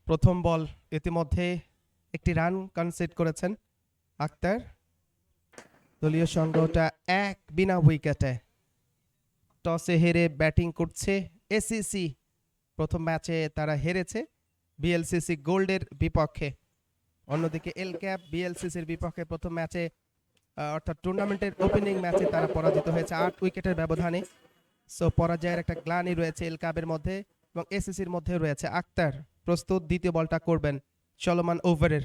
প্রথম বল ইতিমধ্যে একটি রান কনসিড করেছেন আক্তার। দলীয় সংগ্রহটা এক বিনা উইকেটে। টসে হেরে ব্যাটিং করছে এসিসি। প্রথম ম্যাচে তারা হেরেছে বিএলসিসি গোল্ডের বিপক্ষে। অন্যদিকে এল ক্যাপ বিএলসিসির বিপক্ষে প্রথম ম্যাচে অর্থাৎ টুর্নামেন্টের ওপেনিং ম্যাচে তারা পরাজিত হয়েছে 8 উইকেটের ব্যবধানে। সো পরাজয়ের একটা গ্লানি রয়েছে এল ক্যাবের মধ্যে এবং এসিসির মধ্যে রয়েছে। আক্তার প্রস্তুত, দ্বিতীয় বলটা করবেন চলমান ওভারের।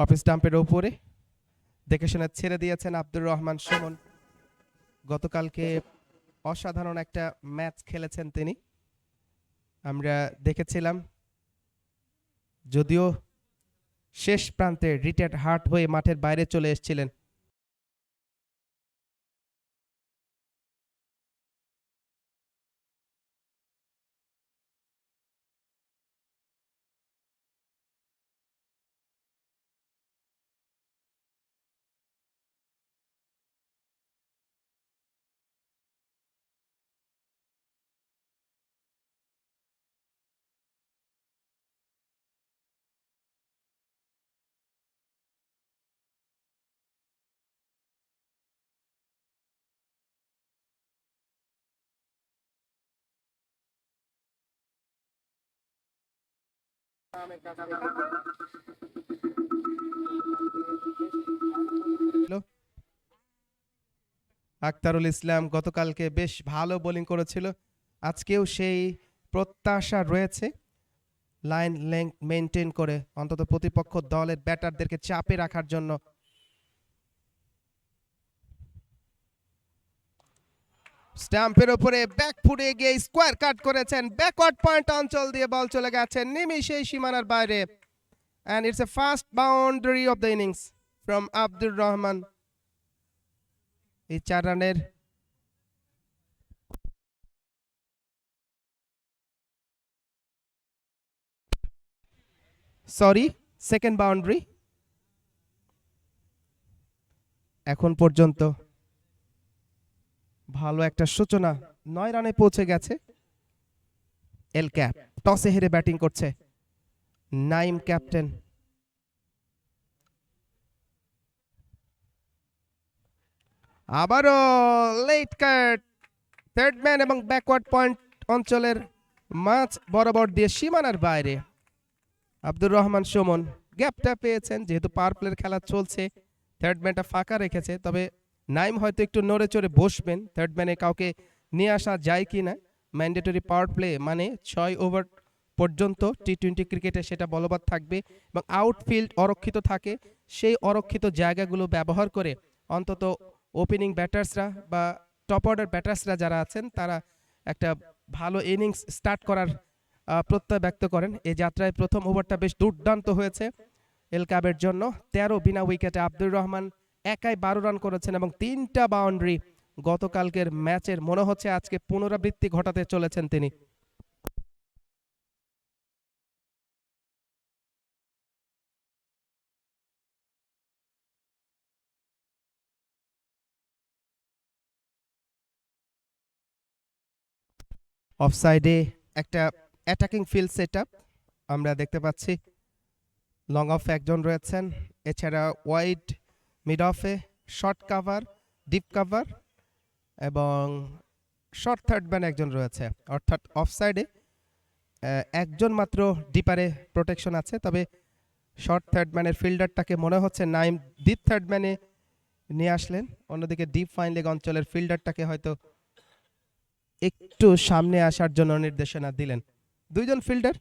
অফ স্টাম্পের উপরে দেখে শুনে ছেড়ে দিয়েছেন আব্দুর রহমান সুমন। গতকালকে অসাধারণ একটা ম্যাচ খেলেছেন তিনি, আমরা দেখেছিলাম। যদিও শেষ প্রান্তে রিটায়ার্ড হার্ট হয়ে মাঠের বাইরে চলে এসেছিলেন। আক্তারুল ইসলাম গতকালকে বেশ ভালো বোলিং করেছিল, আজকেও সেই প্রত্যাশা রয়েছে লাইন লেংথ মেনটেন করে অন্তত প্রতিপক্ষ দলের ব্যাটারদেরকে চাপে রাখার জন্য। স্ট্যাম্পের উপরে ব্যাকফুটে গিয়ে স্কোয়ার কাট করেছেন, ব্যাকওয়ার্ড পয়েন্ট অঞ্চল দিয়ে বল চলে গেছে নিমিষেই সীমানার বাইরে। and it's a fast boundary of the innings from Abdur Rahman. এই 4 রানের সেকেন্ড বাউন্ডারি। এখন পর্যন্ত ভালো একটা সূচনা, 9 রানে পৌঁছে গেছে এল ক্যাপ। টসে হেরে ব্যাটিং করছে নাইম ক্যাপ্টেন। আবারও লেট কাট, থার্ড ম্যান এবং ব্যাকওয়ার্ড পয়েন্ট অঞ্চলের মাঝ বরাবর দিয়ে সীমানার বাইরে। আব্দুর রহমান সুমন গ্যাপটা পেয়েছেন, যেহেতু পাওয়ার প্লের খেলা চলছে থার্ড ম্যানটা ফাঁকা রেখেছে, তবে নাইম হয়তো একটু নড়ে চড়ে বসবেন থার্ড ম্যানে কাউকে নিয়ে আসা যায় কি না। ম্যান্ডেটরি পাওয়ার প্লে মানে 6 ওভার পর্যন্ত টি-20 ক্রিকেটে সেটা বলবৎ থাকবে এবং আউটফিল্ড অরক্ষিত থাকে। সেই অরক্ষিত জায়গাগুলো ব্যবহার করে অন্তত ওপেনিং ব্যাটার্সরা বা টপ অর্ডার ব্যাটার্সরা যারা আছেন তারা একটা ভালো ইনিংস স্টার্ট করার প্রত্যয় ব্যক্ত করেন। এই যাত্রায় প্রথম ওভারটা বেশ দুর্দান্ত হয়েছে এল ক্যাবের জন্য। 13 বিনা উইকেটে আব্দুর রহমান একাই 12 রান করেছেন এবং 3টা বাউন্ডারি। গতকালকের ম্যাচের মনে হচ্ছে আজকে পুনরাবৃত্তি ঘটাতে চলেছেন তিনি। অফসাইডে একটা অ্যাটাকিং ফিল্ড সেটআপ আমরা দেখতে পাচ্ছি। লং অফে একজন রয়েছেন, এছাড়া ওয়াইড মিড অফে শর্ট কাভার, ডিপ কাভার এবং শর্ট থার্ড ম্যান একজন রয়েছে। অর্থাৎ অফসাইডে একজন মাত্র ডিপারে প্রোটেকশন আছে, তবে শর্ট থার্ড ম্যানের ফিল্ডারটাকে মনে হচ্ছে নাইম ডিপ থার্ড ম্যানে নিয়ে আসলেন। অন্যদিকে ডিপ ফাইন লেগ অঞ্চলের ফিল্ডারটাকে হয়তো একটু সামনে আসার জন্য নির্দেশনা দিলেন। দুইজন ফিল্ডার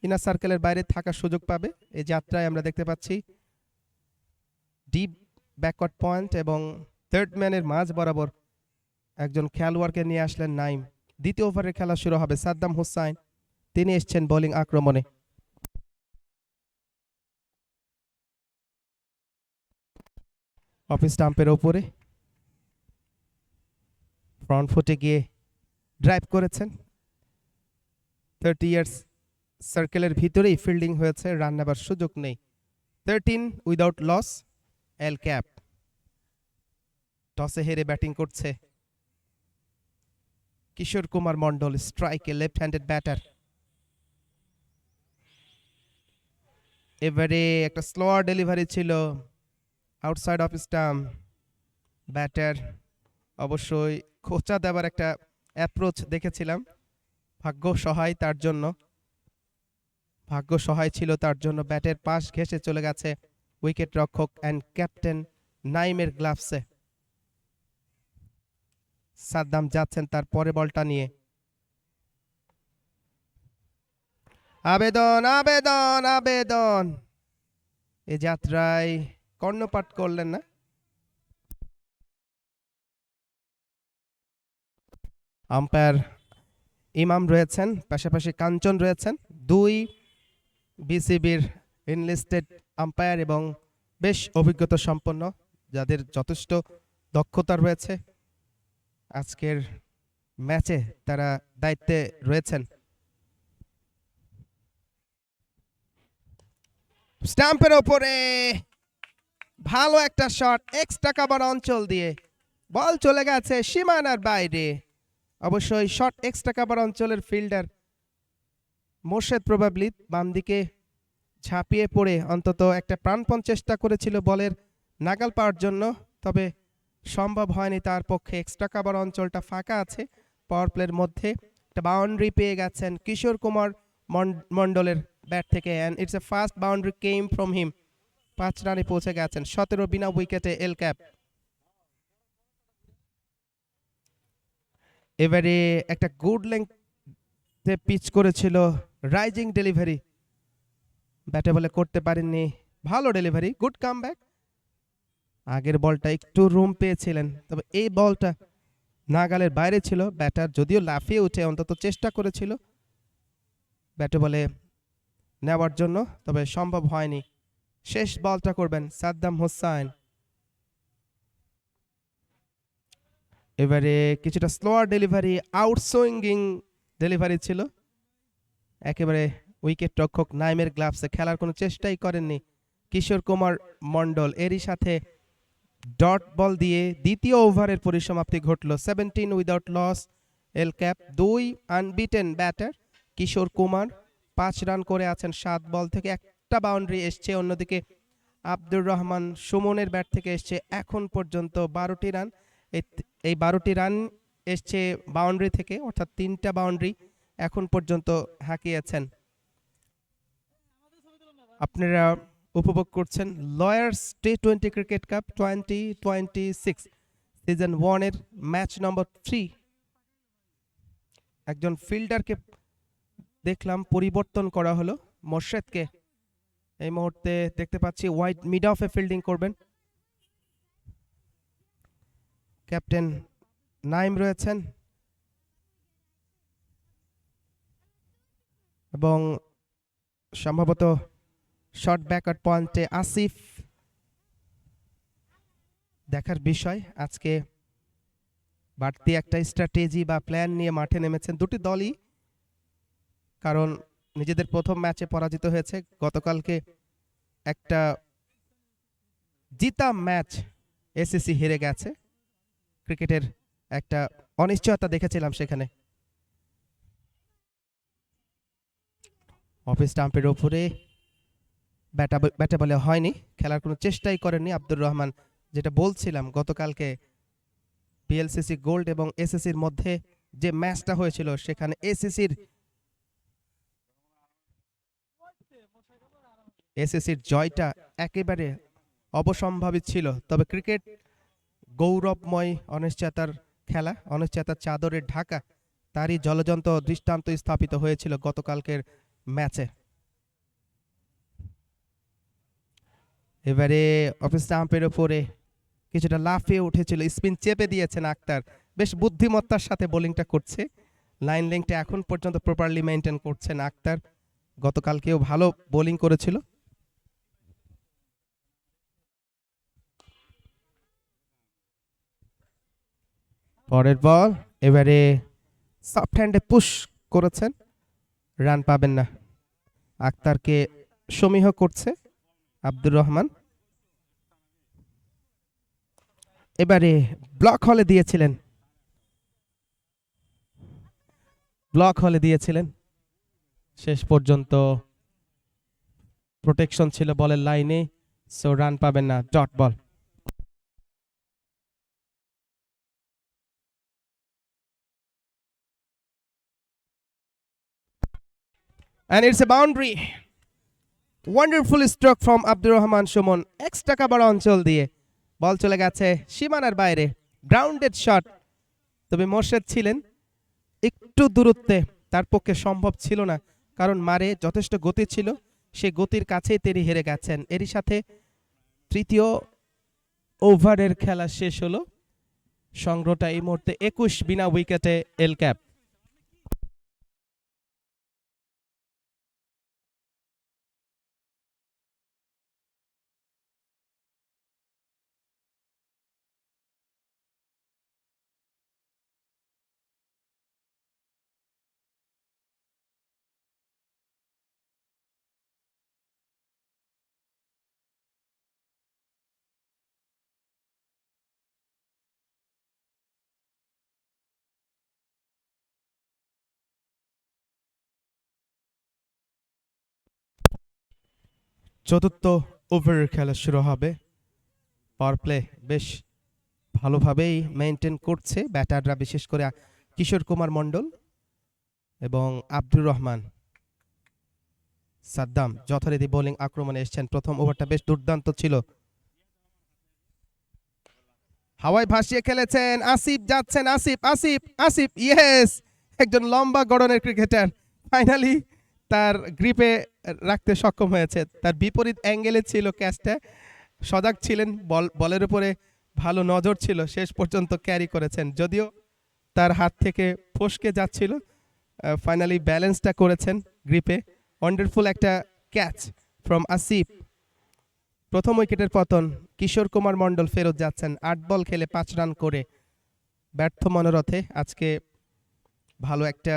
ইনার সার্কেলের বাইরে থাকার সুযোগ পাবে। এই যাত্রায় আমরা দেখতে পাচ্ছি ডিপ ব্যাকওয়ার্ড পয়েন্ট এবং থার্ড ম্যানের মাঝ বরাবর একজন খেলোয়াড়কে নিয়ে আসলেন নাইম। দ্বিতীয় ওভারের খেলা শুরু হবে। সাদ্দাম হুসাইন তিনি এসছেন বোলিং আক্রমণে। অফ স্টাম্পের ওপরে ফ্রন্ট ফুটে গিয়ে ড্রাইভ করেছেন। 30 ইয়ার্স সার্কেলের ভিতরেই ফিল্ডিং হয়েছে, রান নেবার সুযোগ নেই। 13 উইদাউট লস এল ক্যাপ। টসে হেরে ব্যাটিং করছে কিশোর কুমার মন্ডল স্ট্রাইকে, লেফট হ্যান্ডেড ব্যাটার। এবারে একটা স্লোয়ার ডেলিভারি ছিল আউটসাইড অফ স্টাম্প। ব্যাটার অবশ্যই খোঁচা দেওয়ার একটা অ্যাপ্রোচ দেখেছিলাম, ভাগ্য সহায় তার জন্য, ভাগ্য সহায় ছিল তার জন্য ব্যাটের পাশ ঘেঁষে চলে গেছে উইকেট রক্ষক অ্যান্ড ক্যাপ্টেন নাইমের গ্লাভসে। সাদ্দাম যাচ্ছেন তার পরে বলটা নিয়ে। আবেদন আবেদন আবেদন, এ যাত্রায় কর্ণপাত করলেন না। আম্পায়ার ইমাম রয়েছেন, পাশাপাশি কাঞ্চন রয়েছেন, দুই বিসিবির ইনলিস্টেড আম্পায়ার এবং বেশ অভিজ্ঞতা সম্পন্ন, যাদের যথেষ্ট দক্ষতা রয়েছে। আজকের ম্যাচে তারা দায়িত্বে রয়েছেন। স্টাম্পের ওপরে ভালো একটা শট, এক্সট্রা কাভার অঞ্চল দিয়ে বল চলে গেছে সীমানার বাইরে। অবশ্যই শট এক্সট্রা কাভার অঞ্চলের ফিল্ডার মোর্শেদ প্রবাবলি বাম দিকে ঝাঁপিয়ে পড়ে অন্তত একটা প্রাণপণ চেষ্টা করেছিল বলের নাগাল পাওয়ার জন্য, তবে সম্ভব হয়নি তার পক্ষে। এক্সট্রা কাভার অঞ্চলটা ফাঁকা আছে, পাওয়ার প্লের মধ্যে একটা বাউন্ডারি পেয়ে গেছেন কিশোর কুমার মন্ডলের ব্যাট থেকে, and it's a first boundary came from him. 5 রানে পৌঁছে গেছেন, 17 বিনা উইকেটে এল ক্যাপ। এবারে একটা গুড লেংথে পিচ করেছিল, রাইজিং ডেলিভারি, ব্যাটে বলে করতে পারেননি, ভালো ডেলিভারি, গুড কামব্যাক। আগের বলটা একটু রুম পেয়েছিলেন, তবে এই বলটা নাগালের বাইরে ছিল। ব্যাটার যদিও লাফিয়ে উঠে অন্তত চেষ্টা করেছিল ব্যাটে বলে নেওয়ার জন্য, তবে সম্ভব হয়নি। শেষ বলটা করবেন সাদ্দাম হোসাইন। এবারে কিছুটা স্লোয়ার ডেলিভারি, আউটসুইঙ্গিং ডেলিভারি ছিল, একেবারে উইকেট রক্ষক নাইমের গ্লাভসে, খেলার কোনো চেষ্টাই করেননি কিশোর কুমার মন্ডল। এরই সাথে ডট বল দিয়ে দ্বিতীয় ওভারের পরিসমাপ্তি ঘটল। 17 উইদাউট লস এল cap. 2 unbeaten batter Kishore Kumar 5 run করে আছেন 7 বল থেকে, একটা বাউন্ডারি এসছে। অন্যদিকে আব্দুর রহমান সুমনের ব্যাট থেকে এসছে এখন পর্যন্ত 12টি রান। এই 12টি রান এসছে বাউন্ডারি থেকে, অর্থাৎ 3টা বাউন্ডারি এখন পর্যন্ত হাঁকিয়েছেন। আপনারা উপভোগ করছেন লয়ার্স টি20 ক্রিকেট কাপ 2026 সিজন 1 এর ম্যাচ নম্বর 3। একজন ফিল্ডারকে দেখলাম পরিবর্তন করা হলো, মোর্শেদকে এই মুহূর্তে দেখতে পাচ্ছি ওয়াইড মিড অফে ফিল্ডিং করবেন। ক্যাপ্টেন নাইম রয়েছেন এবং সম্ভবত শর্ট ব্যাকওয়ার্ড পয়েন্টে আসিফ। দেখার বিষয়, আজকে বাড়তি একটা স্ট্র্যাটেজি বা প্ল্যান নিয়ে মাঠে নেমেছেন দুটি দলই, কারণ নিজেদের প্রথম ম্যাচে পরাজিত হয়েছে। গতকালকে একটা জিতা ম্যাচ এসিসি হেরে গেছে, ক্রিকেটের একটা অনিশ্চয়তা দেখেছিলাম সেখানে। অফ স্টাম্পের ওপরে ব্যাটে বলে হয়নি, খেলার কোনো চেষ্টাই করেননি আব্দুর রহমান। যেটা বলছিলাম, গতকালকে পিএলসিসি গোল্ড এবং এসএসসির মধ্যে যে ম্যাচটা হয়েছিল, সেখানে এসএসসির জয়টা একেবারে অবসম্ভাবী ছিল। তবে ক্রিকেট গৌরবময় অনিশ্চয়তার খেলা, অনিশ্চয়তার চাদরের ঢাকা, তারই জলজন্ত দৃষ্টান্ত স্থাপিত হয়েছিল গতকালকের ম্যাচে। এবারে অফ স্টাম্পের উপরে কিছুটা লাফিয়ে উঠেছিল, স্পিন চেপে দিয়েছেন আক্তার, বেশ বুদ্ধিমত্তার সাথে বোলিংটা করছে। লাইন লেংথটা এখন পর্যন্ত প্রপারলি মেইনটেইন করছেন আক্তার, গতকালকেও ভালো বোলিং করেছিল। পরের বল, এবারে সফট হ্যান্ডে পুশ করেছেন, রান পাবেন না। আক্তারকে সমীহ করছে আব্দুর রহমান। এবারে ব্লক হলে দিয়েছিলেন ব্লক হলে দিয়েছিলেন, শেষ পর্যন্ত প্রোটেকশন ছিল বলের লাইনে, সো রান পাবেন না, dot ball. And it's a boundary. Wonderful stroke from Abdur Rahman Suman, extra cover অঞ্চল দিয়ে বল চলে গেছে সীমানার বাইরে, গ্রাউন্ডেড শট। তবে মোর্শেদ ছিলেন একটু দূরত্বে, তার পক্ষে সম্ভব ছিল না, কারণ মারে যথেষ্ট গতি ছিল, সে গতির কাছেই তিনি হেরে গেছেন। এরই সাথে তৃতীয় ওভারের খেলা শেষ হলো। সংগ্রহটা এই মুহূর্তে 21 বিনা উইকেটে এল ক্যাপ। চতুর্থ ওভারের খেলা শুরু হবে। পাওয়ার প্লে বেশ ভালোভাবেই মেনটেন করছে ব্যাটাররা, বিশেষ করে কিশোর কুমার মণ্ডল এবং আব্দুর রহমান। সাদ্দাম যথারীতি বোলিং আক্রমণে এসেছেন। প্রথম ওভারটা বেশ দুর্দান্ত ছিল, হাওয়ায় ভাসিয়ে খেলেছেন আসিফ, যাচ্ছেন আসিফ, আসিফ, আসিফ, ইয়েস! একজন লম্বা গড়নের ক্রিকেটার ফাইনালি তার গ্রিপে রাখতে সক্ষম হয়েছে। তার বিপরীত অ্যাঙ্গেলে ছিল ক্যাচটা, সজাগ ছিলেন, বলের উপরে ভালো নজর ছিল, শেষ পর্যন্ত ক্যারি করেছেন। যদিও তার হাত থেকে ফসকে যাচ্ছিল, ফাইনালি ব্যালেন্সটা করেছেন গ্রিপে। ওয়ান্ডারফুল একটা ক্যাচ ফ্রম আসিফ। প্রথম উইকেটের পতন, কিশোর কুমার মণ্ডল ফেরত যাচ্ছেন 8 বল খেলে 5 রান করে। ব্যর্থ মনোরথে আজকে ভালো একটা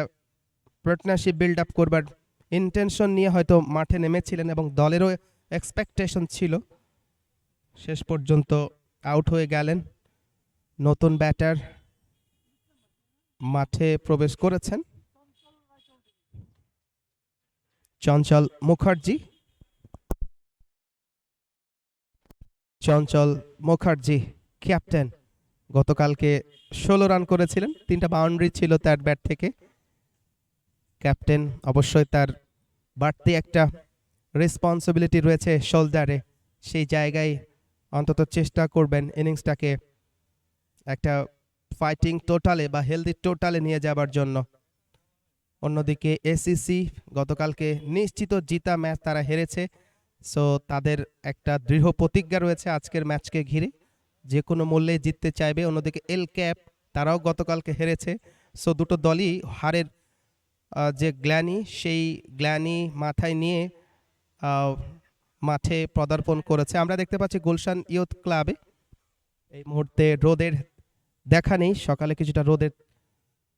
পার্টনারশিপ বিল্ড আপ করবার ইন্টেনশন নিয়ে হয়তো মাঠে নেমেছিলেন এবং দলেরও এক্সপেকটেশন ছিল, শেষ পর্যন্ত আউট হয়ে গেলেন। নতুন ব্যাটার মাঠে প্রবেশ করেছেন, চঞ্চল মুখার্জি। চঞ্চল মুখার্জি ক্যাপ্টেন, গতকালকে 16 রান করেছিলেন, 3টা বাউন্ডারি ছিল তার ব্যাট থেকে। ক্যাপ্টেন অবশ্যই তার বাড়তি একটা রেসপন্সিবিলিটি রয়েছে শোল্ডারে, সেই জায়গায় অন্তত চেষ্টা করবেন ইনিংসটাকে একটা ফাইটিং টোটালে বা হেলদি টোটালে নিয়ে যাবার জন্য। অন্যদিকে এসিসি গতকালকে নিশ্চিত জিতা ম্যাচ তারা হেরেছে, সো তাদের একটা দৃঢ় প্রতিজ্ঞা রয়েছে আজকের ম্যাচকে ঘিরে, যে কোনো মূল্যে জিততে চাইবে। অন্যদিকে এল ক্যাপ তারাও গতকালকে হেরেছে, সো দুটো দলই হারের যে গ্ল্যানি, সেই গ্ল্যানি মাথায় নিয়ে মাঠে পদার্পণ করেছে। আমরা দেখতে পাচ্ছি গুলশান ইয়ুথ ক্লাবে এই মুহূর্তে রোদের দেখা নেই, সকালে কিছুটা রোদের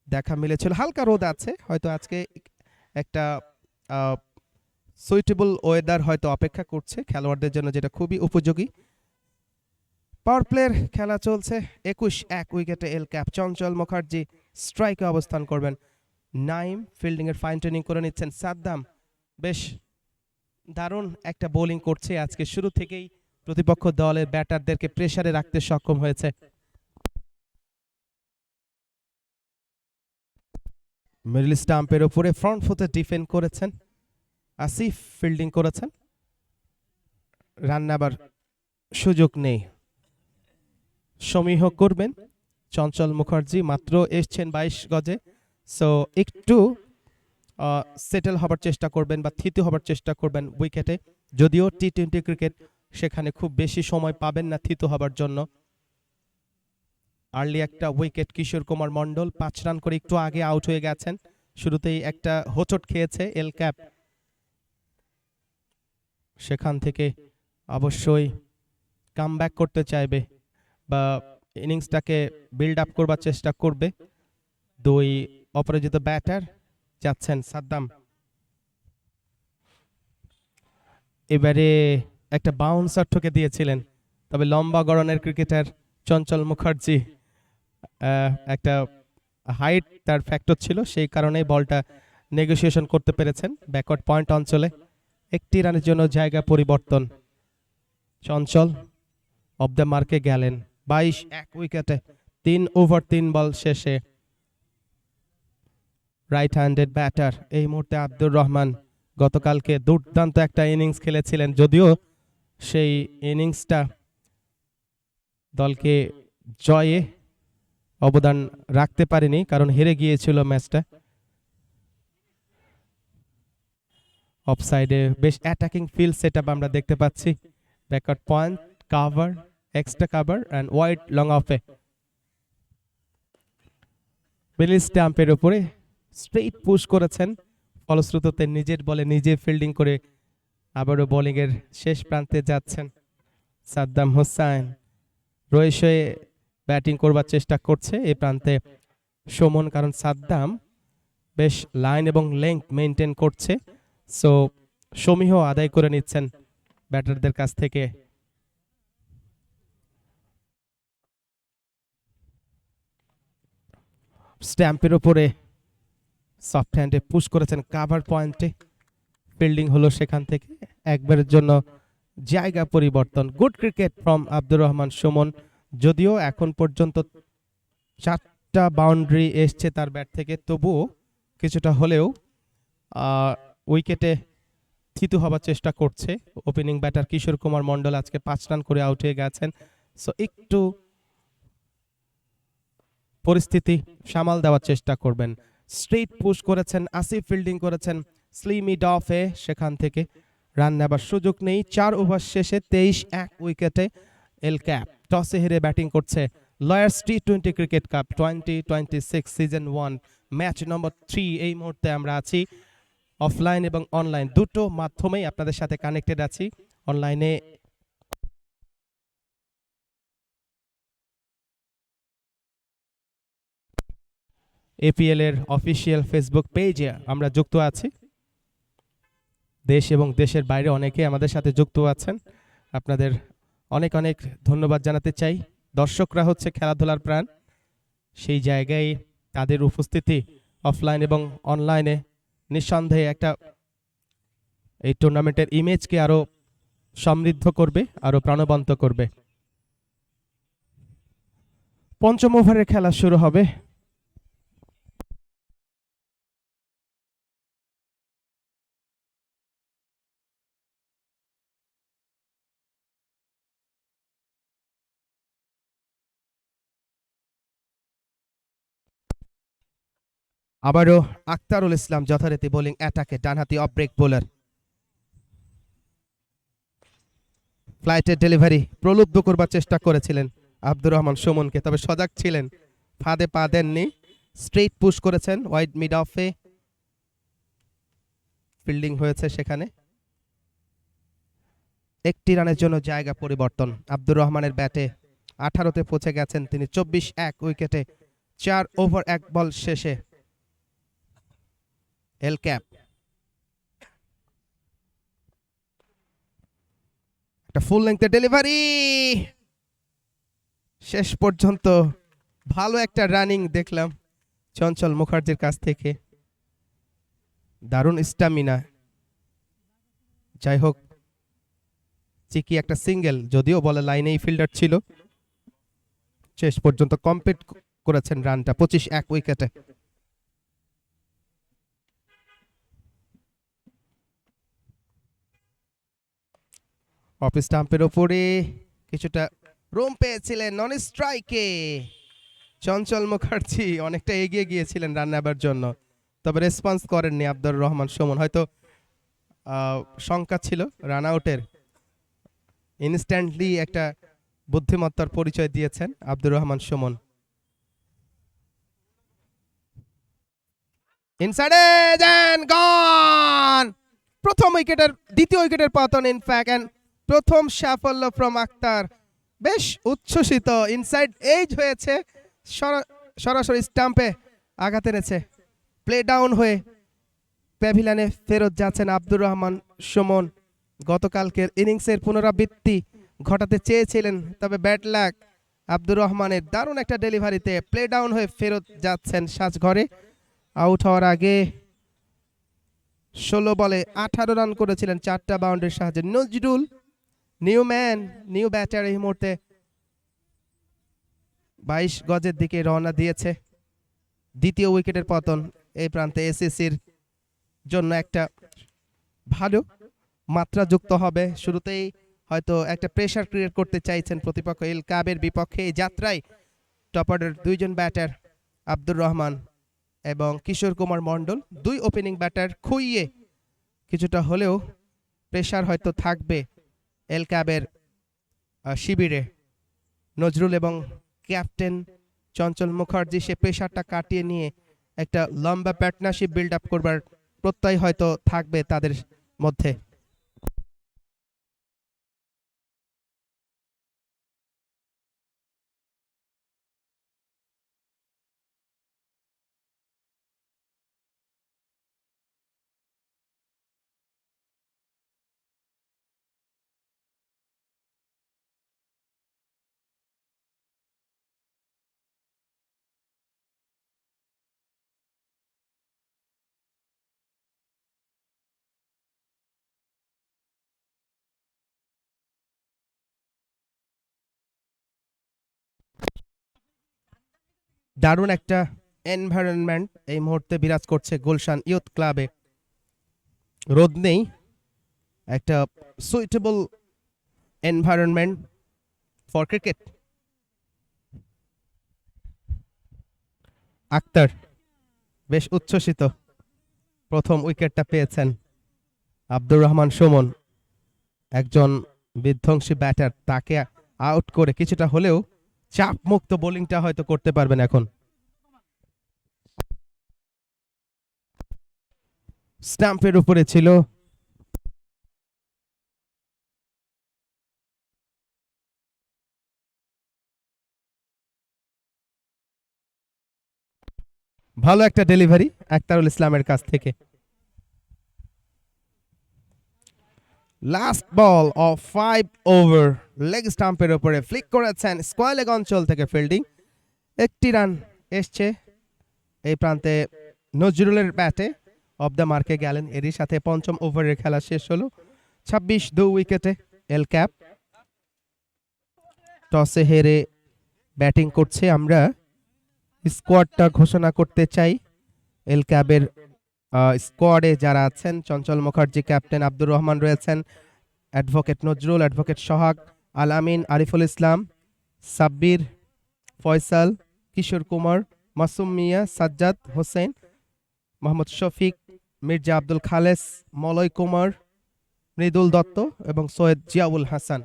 দেখা মিলেছিল, হালকা রোদ আছে, হয়তো আজকে একটা সুইটেবল ওয়েদার হয়তো অপেক্ষা করছে খেলোয়াড়দের জন্য, যেটা খুবই উপযোগী। পাওয়ার প্লের খেলা চলছে, 21 উইকেটে এল ক্যাপ। চঞ্চল মুখার্জি স্ট্রাইকে অবস্থান করবেন, নাইম ফিল্ডিং এর ফাইন ট্রেনিং করে নিচ্ছেন। সাদ্দাম বেশ দারুণ একটা বোলিং করছে, আজকে শুরু থেকেই প্রতিপক্ষ দলের ব্যাটারদেরকে প্রেসারে রাখতে সক্ষম হয়েছে। মিডল স্টাম্পের উপরে ফ্রন্ট ফুটে ডিফেন্ড করেছেন আসিফ, ফিল্ডিং করেছেন, রান নেবার সুযোগ নেই। সমীহ করবেন চঞ্চল মুখার্জি, মাত্র এসছেন 22 গজে, সো একটু সেটেল হবার চেষ্টা করবেন বা থিতু হবার চেষ্টা করবেন উইকেটে। যদিও টি-20 ক্রিকেট, সেখানে খুব বেশি সময় পাবেন না থিতু হবার জন্য। আর্লি একটা উইকেট কিশোর কুমার মণ্ডল 5 রান করে একটু আগে আউট হয়ে গেছেন, শুরুতেই একটা হোঁচট খেয়েছে এল ক্যাপ, সেখান থেকে অবশ্যই কামব্যাক করতে চাইবে বা ইনিংসটাকে বিল্ড আপ করবার চেষ্টা করবে। দুই অপরাজিত ব্যাটার যাচ্ছেন সাদ্দাম, এবারে একটা বাউন্সার ঠকে দিয়েছিলেন, তবে লম্বা গড়নের ক্রিকেটার চঞ্চল মুখার্জি একটা হাইট তার ফ্যাক্টর ছিল, সেই কারণে বলটা নেগোসিয়েশন করতে পেরেছেন। ব্যাকওয়ার্ড পয়েন্ট অঞ্চলে একটি রানের জন্য জায়গা পরিবর্তন। চঞ্চল অফ দ্য মার্কে গেলেন 22 এক উইকেটে 3 ওভার 3 বল শেষে। রাইট হ্যান্ডেড ব্যাটার এই মুহূর্তে আব্দুর রহমান গতকালকে দুর্দান্ত একটা ইনিংস খেলেছিলেন, যদিও সেই ইনিংসটা দলকে জয়ে অবদান রাখতে পারেনি, কারণ হেরে গিয়েছিল ম্যাচটা। অফসাইডে বেশ অ্যাটাকিং ফিল্ড সেটআপ আমরা দেখতে পাচ্ছি। Backward point, cover, extra cover and wide long অফে। মিডল স্ট্যাম্পের উপরে স্ট্রেইট পুশ করেছেন, ফলশ্রুতিতে নিজের বলে নিজে ফিল্ডিং করে আবারও বোলিং এর শেষ প্রান্তে যাচ্ছেন সাদ্দাম হোসাইন। রয়েশ হয়ে ব্যাটিং করবার চেষ্টা করছে এই প্রান্তে সুমন, কারণ সাদ্দাম বেশ লাইন এবং লেংথ মেনটেন করছে, সো সমীহ আদায় করে নিচ্ছেন ব্যাটারদের কাছ থেকে। স্ট্যাম্পের উপরে সফট হ্যান্ডে পুশ করেছেন কাভার পয়েন্টে, ফিল্ডিং হলো সেখান থেকে একবারের জন্য জায়গা পরিবর্তন। Good cricket from Abdur Rahman Suman, যদিও এখন পর্যন্ত 4টা বাউন্ডারি এসছে তার ব্যাট থেকে, তবুও কিছুটা হলেও উইকেটে থিতু হবার চেষ্টা করছে ওপেনিং ব্যাটার কিশোর কুমার মন্ডল। আজকে 5 রান করে আউট হয়ে গেছেন, সো একটু পরিস্থিতি সামাল দেওয়ার চেষ্টা করবেন। স্ট্রেট পুশ করেছেন আসিফ, ফিল্ডিং করেছেন স্লিমিড অফে, সেখান থেকে রান নেবার সুযোগ নেই। 4 ওভার শেষে 23 এক উইকেটে এল ক্যাপ টসে হেরে ব্যাটিং করছে। লয়ার্স টি20 cricket cup 2026 season 1 match number 3। এই মুহূর্তে আমরা আছি অফলাইন এবং অনলাইন দুটো মাধ্যমেই আপনাদের সাথে কানেক্টেড আছি। অনলাইনে এপিএল এর অফিসিয়াল ফেসবুক পেজে আমরা যুক্ত আছি। দেশ এবং দেশের বাইরে অনেকে আমাদের সাথে যুক্ত আছেন, আপনাদের অনেক অনেক ধন্যবাদ জানাতে চাই। দর্শকরা হচ্ছে খেলাধুলার প্রাণ, সেই জায়গায় তাদের উপস্থিতি অফলাইন এবং অনলাইনে নিঃসন্দেহে একটা এই টুর্নামেন্টের ইমেজকে আরো সমৃদ্ধ করবে, আরো প্রাণবন্ত করবে। পঞ্চম ওভারের খেলা শুরু হবে। আবারও আক্তারুল ইসলাম যথারীতি বোলিং অ্যাটাকে, ডানহাতি অফ ব্রেক বোলার। ফ্লাইটের ডেলিভারি প্রলুব্ধ করবার চেষ্টা করেছিলেন আব্দুর রহমান সুমনকে, তবে সজাগ ছিলেন, ফাঁদে পা দেননি। স্ট্রেট পুশ করেছেন ওয়াইড মিড অফে, ফিল্ডিং হয়েছে সেখানে। একটি রানের জন্য জায়গা পরিবর্তন। আব্দুর রহমানের ব্যাটে 18তে পৌঁছে গেছেন তিনি 24 এক উইকেটে 4 ওভার 1 বল শেষে। এল ক্যাপ একটা ফুল লেংথের ডেলিভারি, শেষ পর্যন্ত ভালো একটা রানিং দেখলাম চঞ্চল মুখার্জির কাছ থেকে, দারুণ স্ট্যামিনা। যাই হোক, চিকি একটা সিঙ্গেল, যদিও বলে লাইনেই ফিল্ডার ছিল, শেষ পর্যন্ত কমপ্লিট করেছেন রানটা 25 এক উইকেটে। অফ স্টাম্পের ওপরে কিছুটা রুম পেয়েছিলেন নন স্ট্রাইকে, চঞ্চল মুখার্জি অনেকটা এগিয়ে গিয়েছিলেন রান নেবার জন্য, তবে রেসপন্স করেননি আব্দুর রহমান সুমন। হয়তো শঙ্কা ছিল রান আউটের, ইনস্ট্যান্টলি একটা বুদ্ধিমত্তার পরিচয় দিয়েছেন আব্দুর রহমান সুমন। ইনসাইডে দেন গন, প্রথম উইকেটের দ্বিতীয় উইকেটের পতন ইনফ্যাক্ট, এন্ড প্রথম সাফল্য ফ্রম আক্তার। বেশ উচ্ছ্বসিত, ইনসাইড এজ হয়েছে, সরাসরি স্টাম্পে আঘাত এনেছে। প্লে ডাউন হয়ে প্যাভিলিয়নে ফেরত যাচ্ছেন আব্দুর রহমান সুমন। গতকালকের ইনিংসের পুনরাবৃত্তি ঘটাতে চেয়েছিলেন, তবে ব্যাড লাক আব্দুর রহমানের দারুণ একটা ডেলিভারিতে প্লে ডাউন হয়ে ফেরত যাচ্ছেন সাজঘরে। আউট হওয়ার আগে 16 বলে 18 রান করেছিলেন 4টা বাউন্ডারির সাহায্যে নজরুল। নিউ ব্যাটার এই মুহূর্তে 22 গজের দিকে রওনা দিয়েছে। দ্বিতীয় উইকেটের পতন এই প্রান্তে এসএসসির জন্য একটা ভালো মাত্রা যুক্ত হবে। শুরুতেই হয়তো একটা প্রেসার ক্রিয়েট করতে চাইছেন প্রতিপক্ষ এল ক্যাবের বিপক্ষে। এই যাত্রায় টপ অর্ডার দুইজন ব্যাটার আব্দুর রহমান এবং কিশোর কুমার মণ্ডল, দুই ওপেনিং ব্যাটার খুইয়ে কিছুটা হলেও প্রেসার হয়তো থাকবে এল ক্যাবের শিবিরে। নজরুল এবং ক্যাপ্টেন চঞ্চল মুখার্জি সে প্রেসারটা কাটিয়ে নিয়ে একটা লম্বা পার্টনারশিপ বিল্ড আপ করবার প্রত্যয় হয়তো থাকবে তাদের মধ্যে। দারুণ একটা এনভায়রনমেন্ট এই মুহূর্তে বিরাজ করছে গুলশান ইয়ুথ ক্লাবে। রোদ নেই, একটা suitable environment for cricket. Akhtar বেশ উচ্ছ্বসিত, প্রথম উইকেটটা পেয়েছেন। আব্দুর রহমান সুমন একজন বিধ্বংসী ব্যাটার, তাকে আউট করে কিছুটা হলেও চাপ মুক্ত বোলিংটা হয়তো করতে পারবেন এখন। স্টাম্পের উপরে ছিল, ভালো একটা ডেলিভারি আক্তারুল ইসলামের কাছ থেকে। Last ball of 5 over, leg স্টাম্পের উপরে ফ্লিক করেছেন স্কোয়ার লেগ অঞ্চল থেকে ফিল্ডিং। একটি রান এসছে এই প্রান্তে নজরুলের ব্যাটে, অফ দ্য মার্কে গেলেন। এরই সাথে পঞ্চম ওভারের খেলা শেষ হলো। 26 উইকেটে এল ক্যাপ টসে হেরে ব্যাটিং করছে। আমরা স্কোয়াডটা ঘোষণা করতে চাই। এল ক্যাবের স্কোয়াডে যারা আছেন, চঞ্চল মুখার্জি ক্যাপ্টেন, আব্দুর রহমান রয়েছেন, অ্যাডভোকেট নজরুল, অ্যাডভোকেট সোহাগ, আল আমিন, আরিফুল ইসলাম, সাব্বির, ফয়সাল, কিশোর কুমার, মাসুম মিয়া, সাজ্জাদ হোসেন, মোহাম্মদ শফিক, মির্জা আব্দুল খালেস, মলয় কুমার, মৃদুল দত্ত এবং সৈয়দ জিয়াউল হাসান।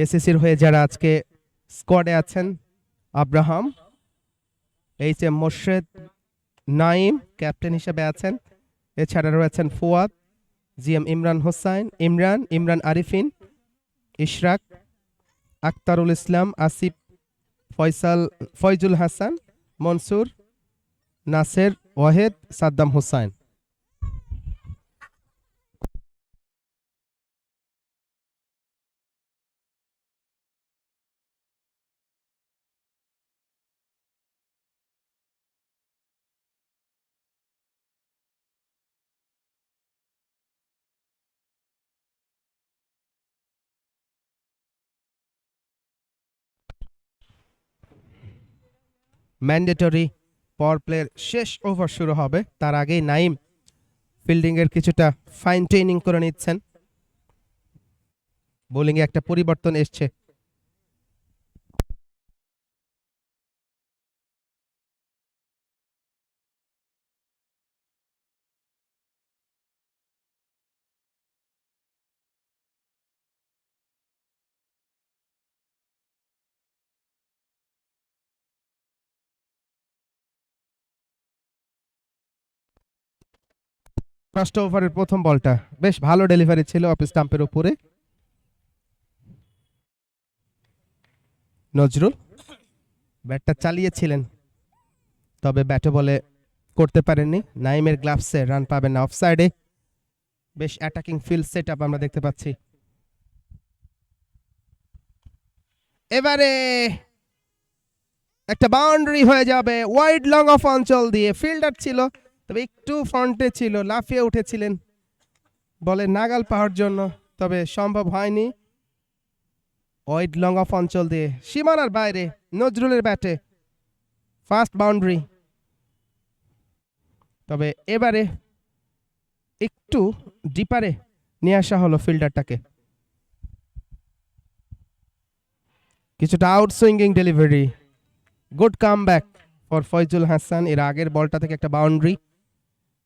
এসএসসির হয়ে যারা আজকে স্কোয়াডে আছেন, Abraham, H M Morshed, Naim captain হিসেবে আছেন। এছাড়া রয়েছেন Fuad, G M Imran Hossain, Imran Arifin, Ishraq, Aktarul Islam, Asif, Foyzul Hasan, Monsur, Naser, Wahed, Saddam Hossain. Mandatory power প্লের শেষ ওভার শুরু হবে, তার আগেই নাইম ফিল্ডিং এর কিছুটা ফাইন ট্রেনিং করে নিচ্ছেন। বোলিং এ একটা পরিবর্তন এসছে। ফার্স্ট ওভারের প্রথম বলটা বেশ ভালো ডেলিভারি ছিল অফ স্টাম্পের উপরে। নজরুল ব্যাটটা চালিয়েছিলেন, তবে ব্যাটে বলে করতে পারেননি। নাইমের গ্লাভসে রান পাবেন না, অফসাইডে। বেশ অ্যাটাকিং ফিল্ড সেট আপ আমরা দেখতে পাচ্ছি। এবারে একটা বাউন্ডারি হয়ে যাবে ওয়াইড লং অফ অঞ্চল দিয়ে। ফিল্ডার ছিল, তবে একটু ফ্রন্টে ছিল, লাফিয়ে উঠেছিলেন বলে নাগাল পাওয়ার জন্য, তবে সম্ভব হয়নি। ওয়াইড লং অফ অঞ্চল দিয়ে সীমানার বাইরে নজরুলের ব্যাটে ফার্স্ট বাউন্ডারি। তবে এবারে একটু ডিপারে নিয়ে আসা হলো ফিল্ডারটাকে। কিছুটা out swinging delivery, good come back for Foyzul Hasan. এর আগের বলটা থেকে একটা বাউন্ডারি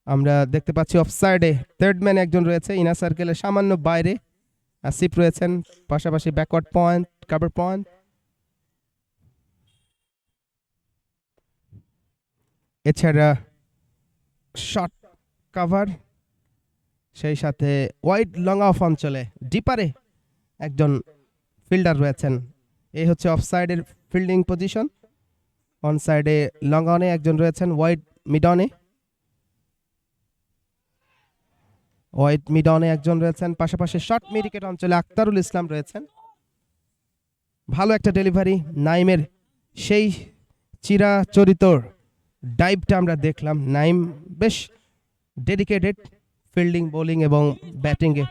আমরা দেখতে পাচ্ছি। অফসাইডে থার্ড ম্যান একজন রয়েছে, ইনার সার্কেলের সামান্য বাইরে আসিফ রয়েছেন, পাশাপাশি ব্যাকওয়ার্ড পয়েন্ট, কভার পয়েন্ট। এছাড়া শর্ট কভার, সেই সাথে ওয়াইড লং অফ অঞ্চলে ডিপারে একজন ফিল্ডার রয়েছেন। এই হচ্ছে অফসাইডের ফিল্ডিং পজিশন। অন সাইডে লং অনে একজন রয়েছেন, ওয়াইড মিডনে একজন রয়েছেন, পাশাপাশি শর্ট মিডিকেট অঞ্চলে আক্তারুল ইসলাম রয়েছেন। ভালো একটা ডেলিভারি নাইমের, সেই চিরাচরিত ডাইভটা আমরা দেখলাম। নাইম বেশ ডেডিকেটেড ফিল্ডিং, বোলিং এবং ব্যাটিংয়ে।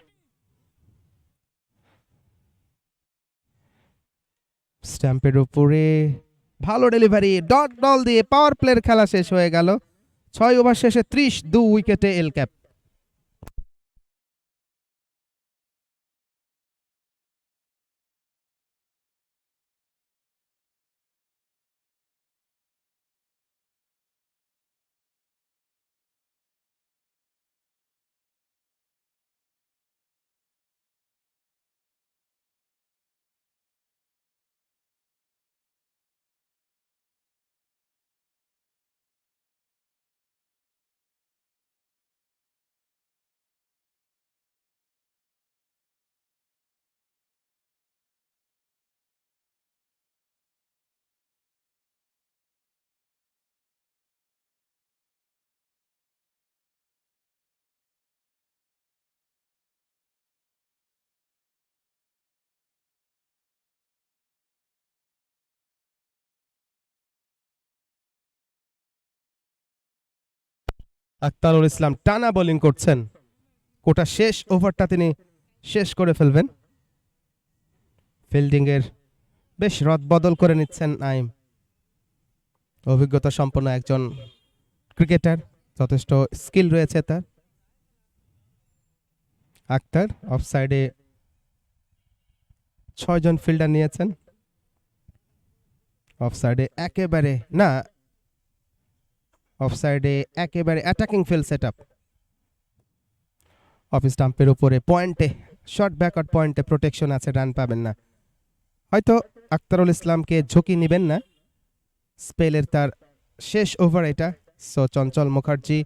স্ট্যাম্পের উপরে ভালো ডেলিভারি, ডট বল দিয়ে পাওয়ার প্লের খেলা শেষ হয়ে গেল। 6 ওভার শেষে 30, 2 উইকেটে এল ক্যাপ। আক্তারুল ইসলাম টানা বোলিং করছেন, কোটা শেষ ওভারটা তিনি শেষ করে ফেলবেন। ফিল্ডিং এর বেশ রদবদল করে নিচ্ছেন নাইম, অভিজ্ঞতা সম্পন্ন একজন ক্রিকেটার, যথেষ্ট স্কিল রয়েছে তার। আক্তার অফসাইডে 6 জন ফিল্ডার নিয়েছেন। অফসাইডে একেবারে না, অফসাইডে একেবারে অ্যাটাকিং ফিল্ড সেটআপ। অফ স্টাম্পের উপরে পয়েন্টে, শর্ট ব্যাকওয়ার্ড পয়েন্টে প্রোটেকশন আছে, রান পাবেন না। হয়তো আক্তারুল ইসলামকে ঝুঁকি নেবেন না, স্পেলের তার শেষ ওভার এটা। সো চঞ্চল মুখার্জি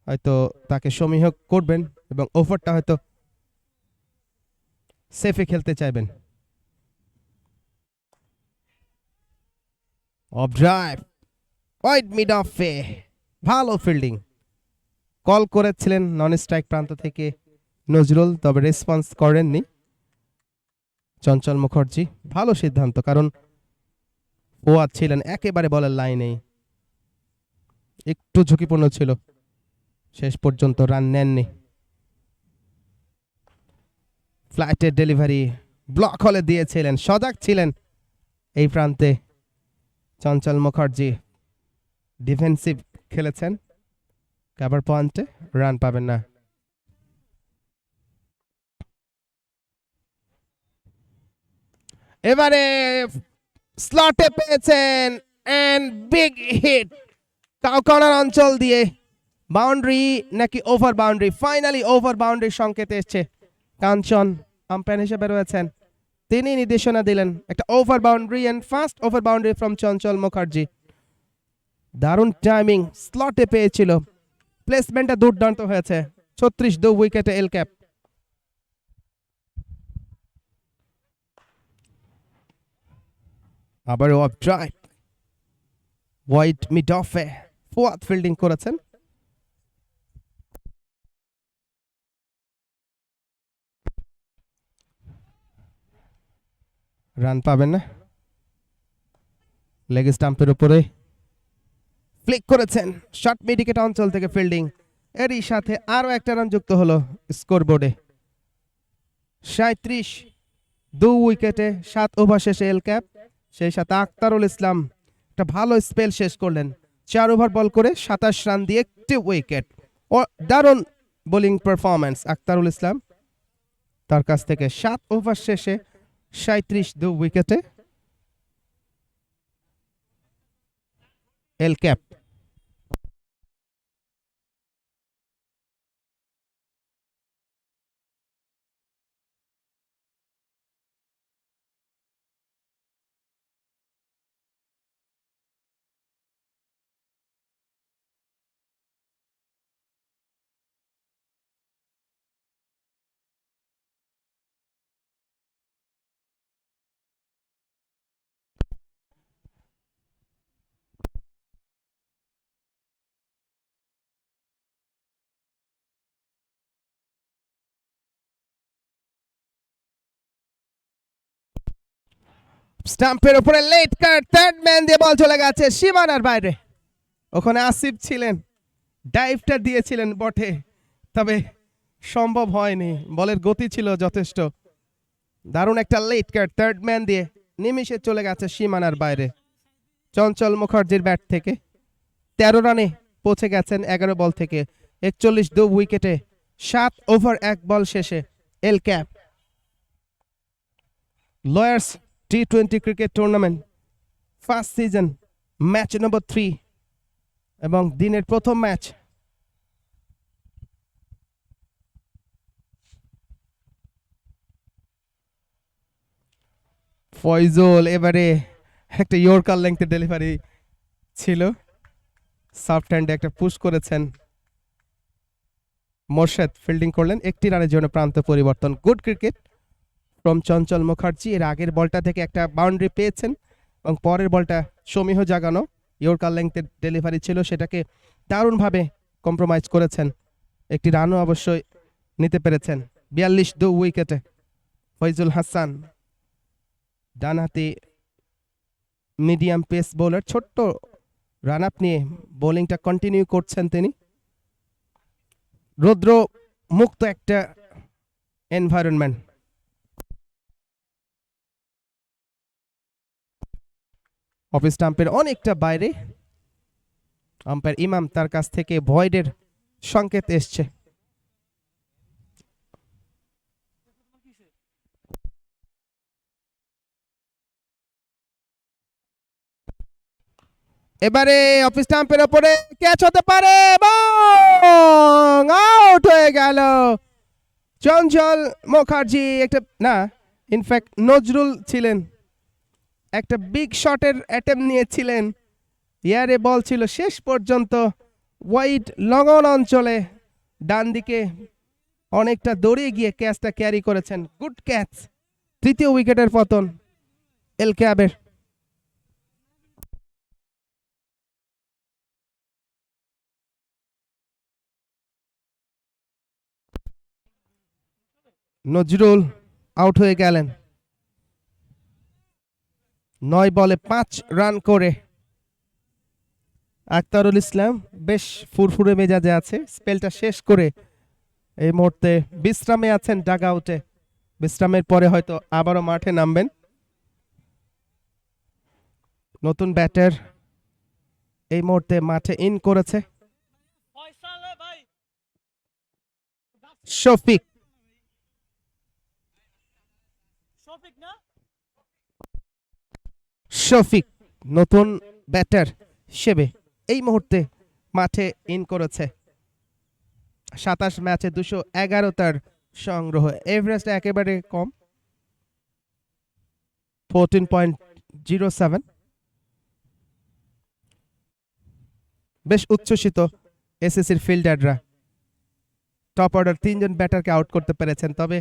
হয়তো তাকে সমীহ করবেন এবং ওভারটা হয়তো সেফে খেলতে চাইবেন। অফ ড্রাইভ, ওয়াইড মিড অফে, ভালো ফিল্ডিং। কল করেছিলেন নন স্ট্রাইক প্রান্ত থেকে নজরুল, তবে রেসপন্স করেননি চঞ্চল মুখার্জি। ভালো সিদ্ধান্ত, কারণ ফোয়াদ ছিলেন একেবারে বলের লাইনেই, একটু ঝুঁকিপূর্ণ ছিল, শেষ পর্যন্ত রান নেননি। ফ্লাইটের ডেলিভারি ব্লক হলে দিয়েছিলেন, সজাগ ছিলেন এই প্রান্তে চঞ্চল মুখার্জি। ডিফেন্সিভ খেলেছেন, কভার পয়েন্টে রান পাবেন না। এবারে স্লটে পেয়েছেন এন্ড বিগ হিট কর্নার অঞ্চল দিয়ে। বাউন্ডারি নাকি ওভার বাউন্ডারি? ফাইনালি ওভার বাউন্ডারির সংকেত এসছে। কাঞ্চন আম্পায়ার হিসেবে রয়েছেন, তিনি নির্দেশনা দিলেন একটা over boundary and first over boundary from Chanchal Mukherjee. দারুণ টাইমিং, স্লটে পেয়েছিল, প্লেসমেন্টটা দুর্দান্ত হয়েছে। 36, 2 উইকেটে এল ক্যাপ। আবার অফ ড্রাইভ, ওয়াইড মিড অফে, ফোয়ার্ড ফিল্ডিং করেছেন। রান পাবেন না। লেগ স্টাম্পের উপরে ফ্লিক করেছেন শর্ট মিডিকেট অঞ্চল থেকে ফিল্ডিং, এরই সাথে আরো একটা রান যুক্ত হলো স্কোরবোর্ডে। 37 2 উইকেটে 7 ওভার শেষে এল ক্যাপ। সেই সাথে আখতারুল ইসলাম একটা ভালো স্পেল শেষ করলেন, 4 ওভার বল করে 27 রান দিয়ে একটি উইকেট। ও দারুণ বোলিং পারফরম্যান্স আখতারুল ইসলাম তার কাছ থেকে। 7 ওভার শেষে 37 2 উইকেটে এল ক্যাপ। স্টাম্পের উপরে লেট কাট, থার্ড ম্যান দিয়ে বল চলে গেছে সীমানার বাইরে। ওখানে আসিফ ছিলেন, ডাইভটা দিয়েছিলেন বটে, তবে সম্ভব হয়নি, বলের গতি ছিল যথেষ্ট। দারুণ একটা লেট কাট থার্ড ম্যান দিয়ে নিমিষে চলে গেছে সীমানার বাইরে চঞ্চল মুখার্জির ব্যাট থেকে। 13 রানে পৌঁছে গেছেন 11 বল থেকে 41 2 উইকেটে 7 ওভার 1 বল শেষে এল ক্যাপ। লয়ার্স টি20 cricket tournament first season match number 3 এবং দিনের প্রথম ম্যাচ। ফয়জুল এবারে একটা ইয়র্কার লেংথের ডেলিভারি ছিল, সফট হ্যান্ডে একটা পুশ করেছেন। মোর্শেদ ফিল্ডিং করলেন, একটি রানের জন্য প্রান্ত পরিবর্তন। Good cricket from Chanchal Mukherjee. এর আগের বলটা থেকে একটা বাউন্ডারি পেয়েছেন এবং পরের বলটা সমীহ জাগানো ইয়র্কার লেংথের ডেলিভারি ছিল, সেটাকে দারুণভাবে কম্প্রোমাইজ করেছেন, একটি রানও অবশ্যই নিতে পেরেছেন। 42 2 উইকেটে ফয়জুল হাসান ডানহাতি মিডিয়াম পেস বোলার, ছোট্ট রান আপ নিয়ে বোলিংটা কন্টিনিউ করছেন তিনি। রৌদ্র মুক্ত একটা এনভায়রনমেন্ট। অফ স্টাম্পের অনেকটা বাইরে, আম্পায়ার ইমাম তার কাছ থেকে ভয়েডের সংকেত এসছে। এবারে অফ স্টাম্পের ওপরে ক্যাচ হতে পারে এবং আউট হয়ে গেল চঞ্চল মুখার্জি। একটা না, ইনফ্যাক্ট নজরুল ছিলেন, একটা বিগ শটের অ্যাটেম্প নিয়েছিলেন, ইয়ারে বল ছিল শেষ পর্যন্ত ওয়াইড লগন অঞ্চলে ডান দিকে অনেকটা দৌড়িয়ে গিয়ে ক্যাচটা ক্যারি করেছেন। গুড ক্যাচ, তৃতীয় উইকেটের পতন এল ক্যাবের। নজরুল আউট হয়ে গেলেন 9 বলে 5 রান করে। আখতারুল ইসলাম বেশ ফুরফুরে মেজাজে আছে, স্পেলটা শেষ করে এই মুহূর্তে বিশ্রামে আছেন ডাগ আউটে। বিশ্রামের পরে হয়তো আবারও মাঠে নামবেন। নতুন ব্যাটার এই মুহূর্তে মাঠে ইন করেছে শফিক। শফিক নতুন ব্যাটার হিসেবে এই মুহূর্তে মাঠে ইন করেছে। 27 ম্যাচে 211 তার সংগ্রহ, এভারেজটা একেবারে কম 14.07। বেশ উচ্ছ্বসিত এসএসসির ফিল্ডাররা, টপ অর্ডার 3 জন ব্যাটারকে আউট করতে পেরেছেন, তবে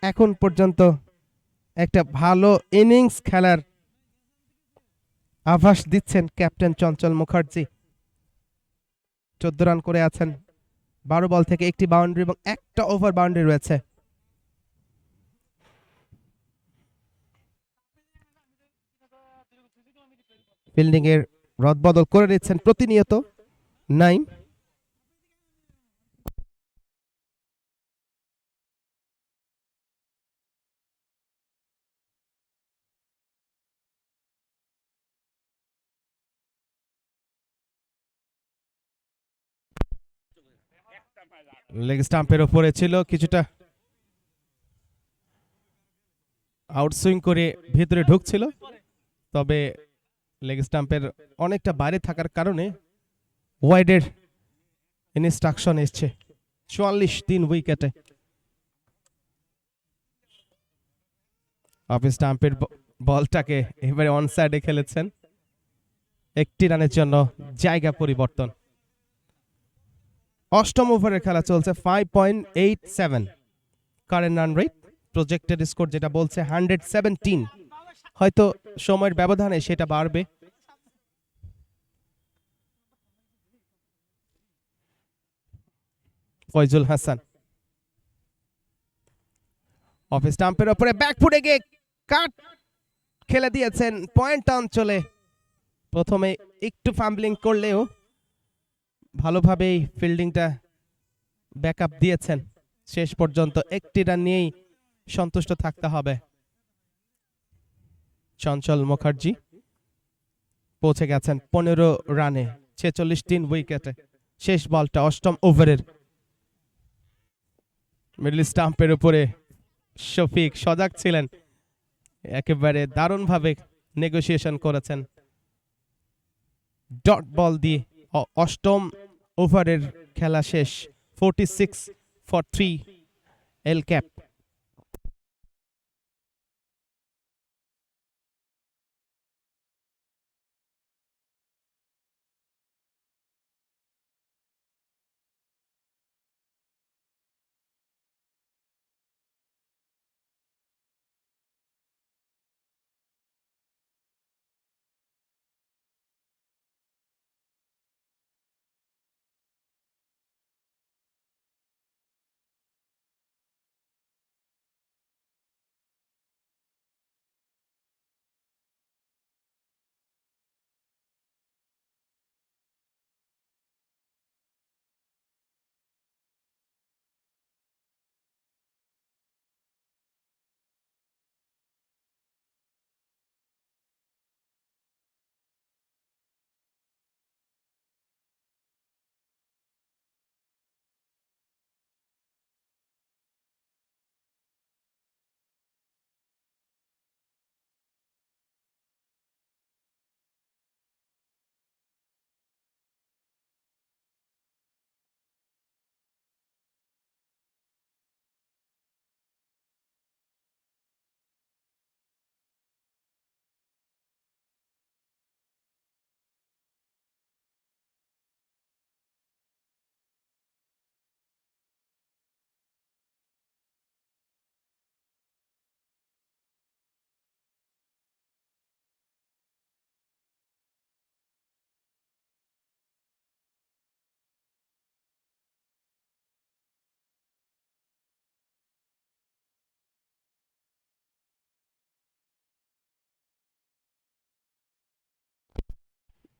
এখন পর্যন্ত একটা ভালো ইনিংস খেলার আভাস দিচ্ছেন ক্যাপ্টেন চঞ্চল মুখার্জি। 14 রান করে আছেন, 12 বল থেকে একটি বাউন্ডারি এবং একটা ওভার বাউন্ডারি রয়েছে। ফিল্ডিং এর রদবদল করে নিচ্ছেন প্রতিনিয়ত নাইম। লেগ স্টাম্পের ওপরে ছিল, কিছুটা আউটসুইং করে ভিতরে ঢুকছিল, তবে লেগ স্টাম্পের অনেকটা বাইরে থাকার কারণে ওয়াইডের ইনস্ট্রাকশন এসছে 44 উইকেটে। অফ স্টাম্পের বলটাকে এবারে অন সাইডে খেলেছেন, একটি রানের জন্য জায়গা পরিবর্তন। অষ্টম ওভারের খেলা চলছে, 5.87 current run rate, projected score যেটা বলছে 117, হয়তো সময়ের ব্যবধানে সেটা বাড়বে। ফয়জুল হাসান অফ স্টাম্পের উপরে ব্যাকফুটে গিয়ে কাট খেলে দিয়েছেন পয়েন্ট অঞ্চলে। প্রথমে একটু ফাম্বলিং করলেও ভালোভাবেই ফিল্ডিংটা ব্যাকআপ দিয়েছেন, শেষ পর্যন্ত একটি রান নিয়েই সন্তুষ্ট থাকতে হবে। চঞ্চল মুখার্জি পৌঁছে গেছেন 15 রানে 46 উইকেটে। শেষ বলটা অষ্টম ওভারের, মিডল স্টাম্পের উপরে শফিক সজাগ ছিলেন, একেবারে দারুণভাবে নেগোসিয়েশন করেছেন ডট বল দিয়ে। অষ্টম ওভারের খেলা শেষ, 46 ফর 3 এল ক্যাপ।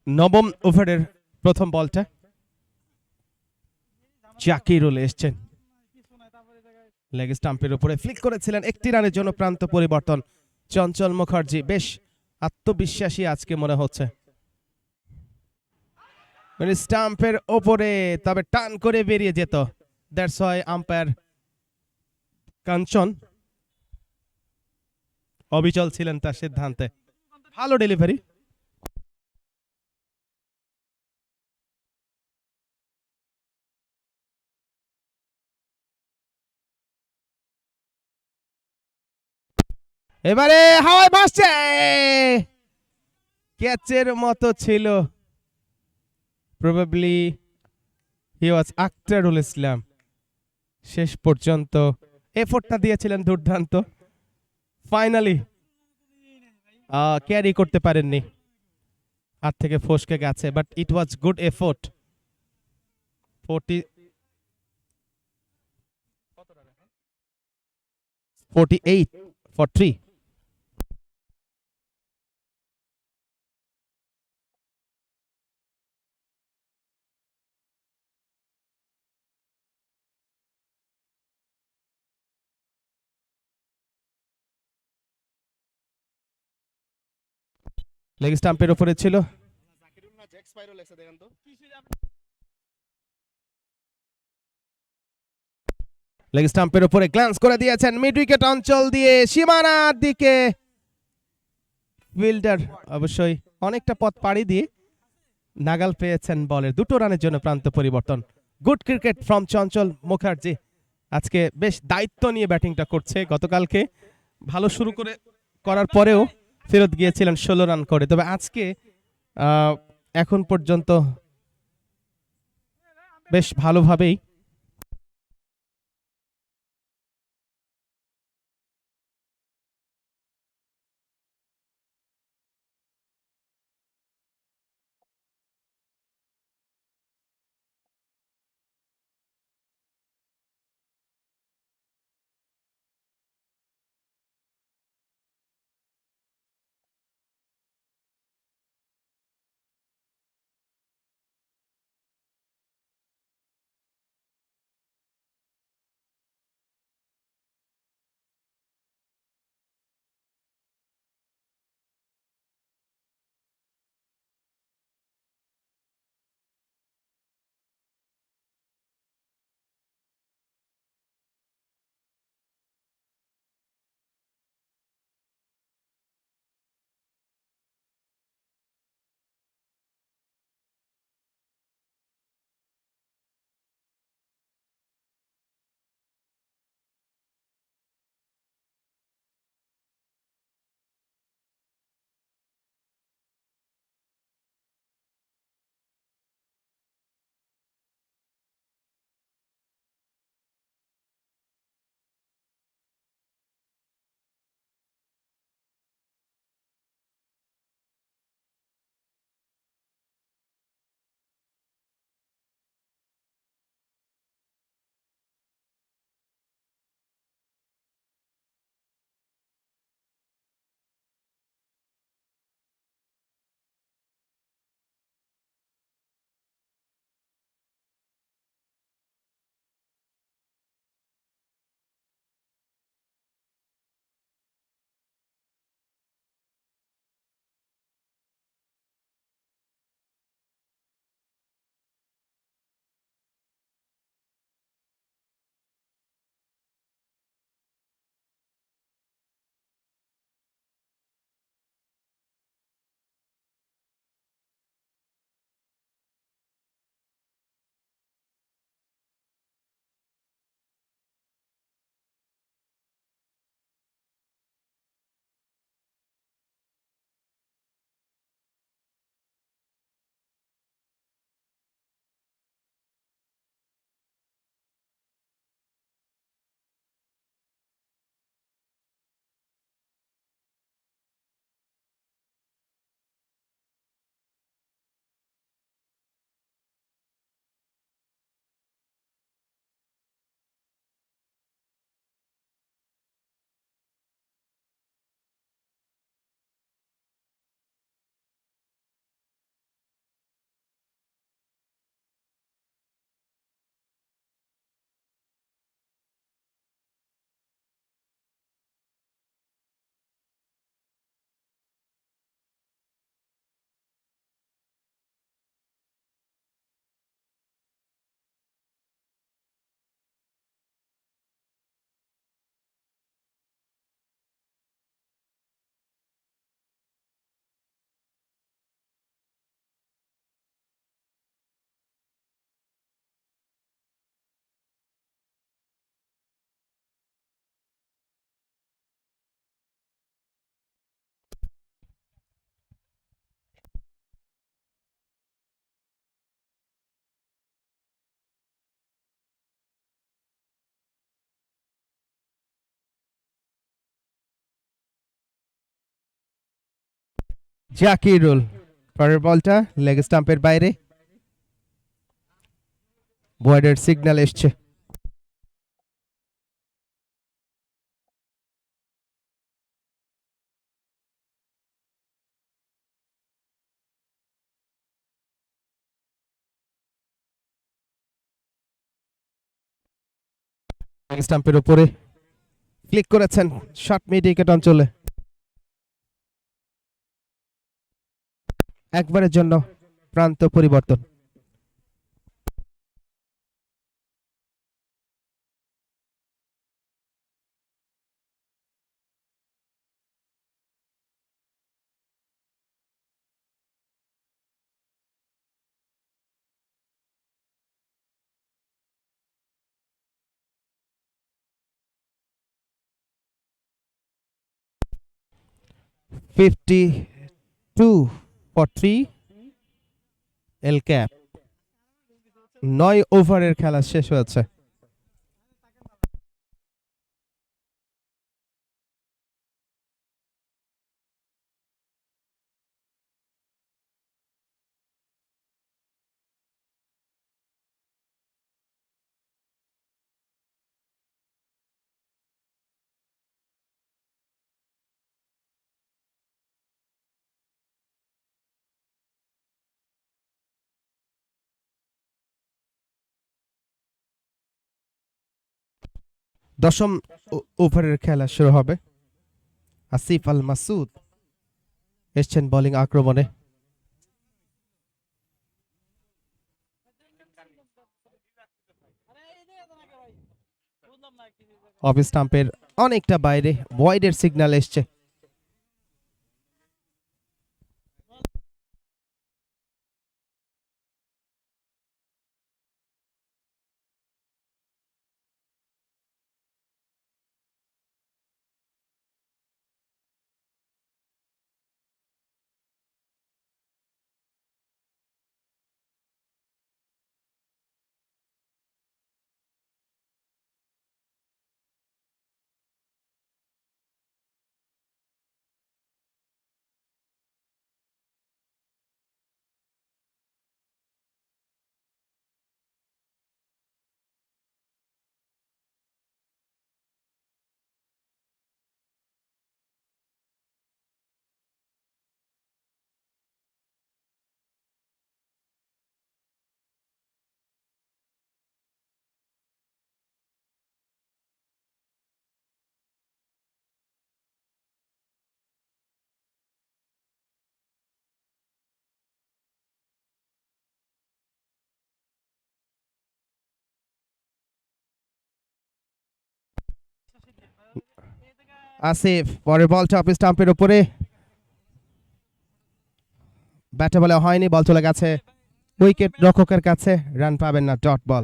নবম ওভারের প্রথম বলটা জাকিরুল এসছেন, লেগ স্টাম্পের উপরে ফ্লিক করেছিলেন, একটি রানের জন্য প্রান্ত পরিবর্তন। চঞ্চল মুখার্জি বেশ আত্মবিশ্বাসী আজকে মনে হচ্ছে। স্টাম্পের ওপরে, তবে টান করে বেরিয়ে যেত, দ্যাটস ওয়াই আম্পায়ার কাঞ্চন অবিচল ছিলেন তার সিদ্ধান্তে। ভালো ডেলিভারি। এবারে হাওয়ায় ভাসছে, ক্যাচের মতো ছিল, প্রবাবলি হি ওয়াজ আক্তারুল ইসলাম। শেষ পর্যন্ত এফোর্টটা দিয়েছিলেন দুর্দান্ত, ফাইনালি ক্যারি করতে পারেননি, হাত থেকে ফসকে গেছে, but it was good effort. 48 for 3। Leg স্টাম্পের উপরে ছিল। লেগ স্টাম্পের উপরে গ্ল্যান্স করে দিয়েছেন মিড উইকেট অঞ্চল দিয়ে সীমানার দিকে। ফিল্ডার অবশ্যই অনেকটা পথ পাড়ি দিয়ে নাগাল পেয়েছেন বলের 2 রানের জন্য প্রান্ত পরিবর্তন। Good cricket from Chanchal Mukherjee. আজকে বেশ দায়িত্ব নিয়ে ব্যাটিংটা করছে। গতকালকে ভালো শুরু করার পরেও ফেরত গিয়েছিলেন 16 রান করে, তবে আজকে এখন পর্যন্ত বেশ ভালোভাবেই জাকিরুল পরের বলটা লেগ স্টাম্পের বাইরে। বয়েডের সিগন্যাল এসছে। লেগ স্টাম্পের উপরে ক্লিক করেছেন শর্ট মিড উইকেট অঞ্চলে। একবারের জন্য প্রান্ত পরিবর্তন। Fifty two for three L cap. 9 ওভারের খেলা শেষ হয়েছে। দশম ওভারের খেলা শুরু হবে। আসিফ আল মাসুদ এসছেন বোলিং আক্রমণে। অফ স্টাম্পের অনেকটা বাইরে, ওয়াইডের সিগন্যাল এসছে। আসিফ পরের বলটা অফ স্টাম্পের উপরে, ব্যাটে বলে হয়নি, বল চলে গেছে উইকেট রক্ষকের কাছে, রান পাবেন না, ডট বল।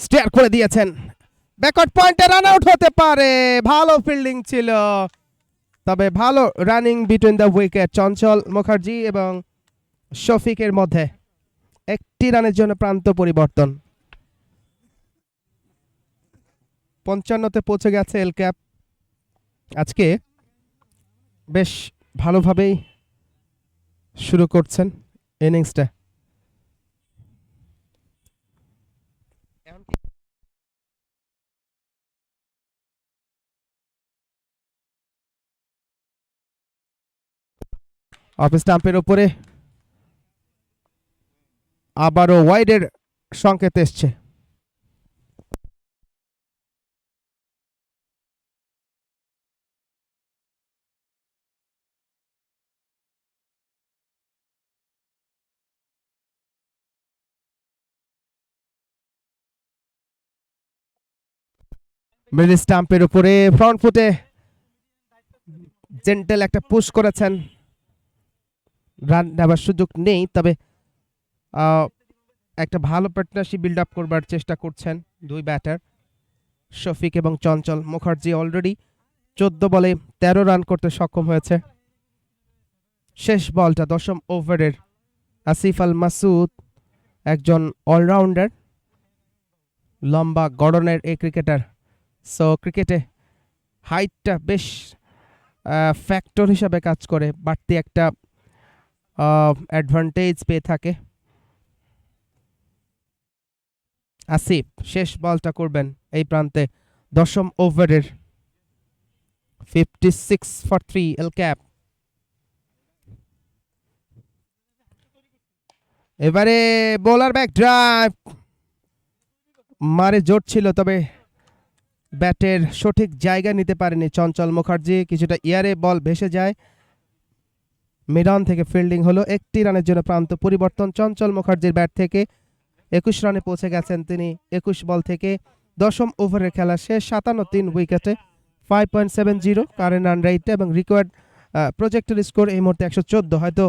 স্টেয়ার করে দিয়েছেন, ব্যাকওয়ার্ড পয়েন্টে রান আউট হতে পারে। ভালো ফিল্ডিং ছিল, তবে ভালো রানিং বিটুইন দ্য উইকেট চঞ্চল মুখার্জি এবং শফিকের মধ্যে। একটি রানের জন্য প্রান্ত পরিবর্তন। 55-তে পৌঁছে গেছে এল ক্যাপ। আজকে বেশ ভালোভাবেই শুরু করছেন ইনিংসটা। অফ স্টাম্পের উপরে আবারও ওয়াইডের সংকেত এসছে। মিডল স্টাম্পের উপরে ফ্রন্ট ফুটে জেন্টেল একটা পুশ করেছেন, রান নেবার সুযোগ নেই, তবে একটা ভালো পার্টনারশিপ বিল্ড আপ করবার চেষ্টা করছেন দুই ব্যাটার শফিক এবং চঞ্চল মুখার্জি। অলরেডি 14 বলে 13 রান করতে সক্ষম হয়েছে। শেষ বলটা দশম ওভারের। আসিফ আল মাসুদ একজন অলরাউন্ডার, লম্বা গড়নের এই ক্রিকেটার, সো ক্রিকেটে হাইটটা বেশ ফ্যাক্টর হিসাবে কাজ করে, বাড়তি একটা অ্যাডভান্টেজ পেয়ে থাকে। আসিফ শেষ বলটা করবেন এই প্রান্তে দশম ওভারের। 56 ফর 3 এল ক্যাপ। এবারে বোলার ব্যাক ড্রাইভ, মারে জোর ছিল তবে ব্যাটের সঠিক জায়গা নিতে পারেনি চঞ্চল মুখার্জি। কিছুটা ইয়ারে বল ভেসে যায়, মিড অন থেকে ফিল্ডিং হলো। 1টি রানের জন্য প্রান্ত পরিবর্তন চঞ্চল মুখার্জির ব্যাট থেকে। 21 রানে পৌঁছে গেছেন তিনি 21 বল থেকে। 10ম ওভারের খেলা শেষ, 57 উইকেটে 5.70 কারেন্ট রান রেট এবং রিকোয়ার্ড প্রজেক্টেড স্কোর এই মুহূর্তে 114। হয়তো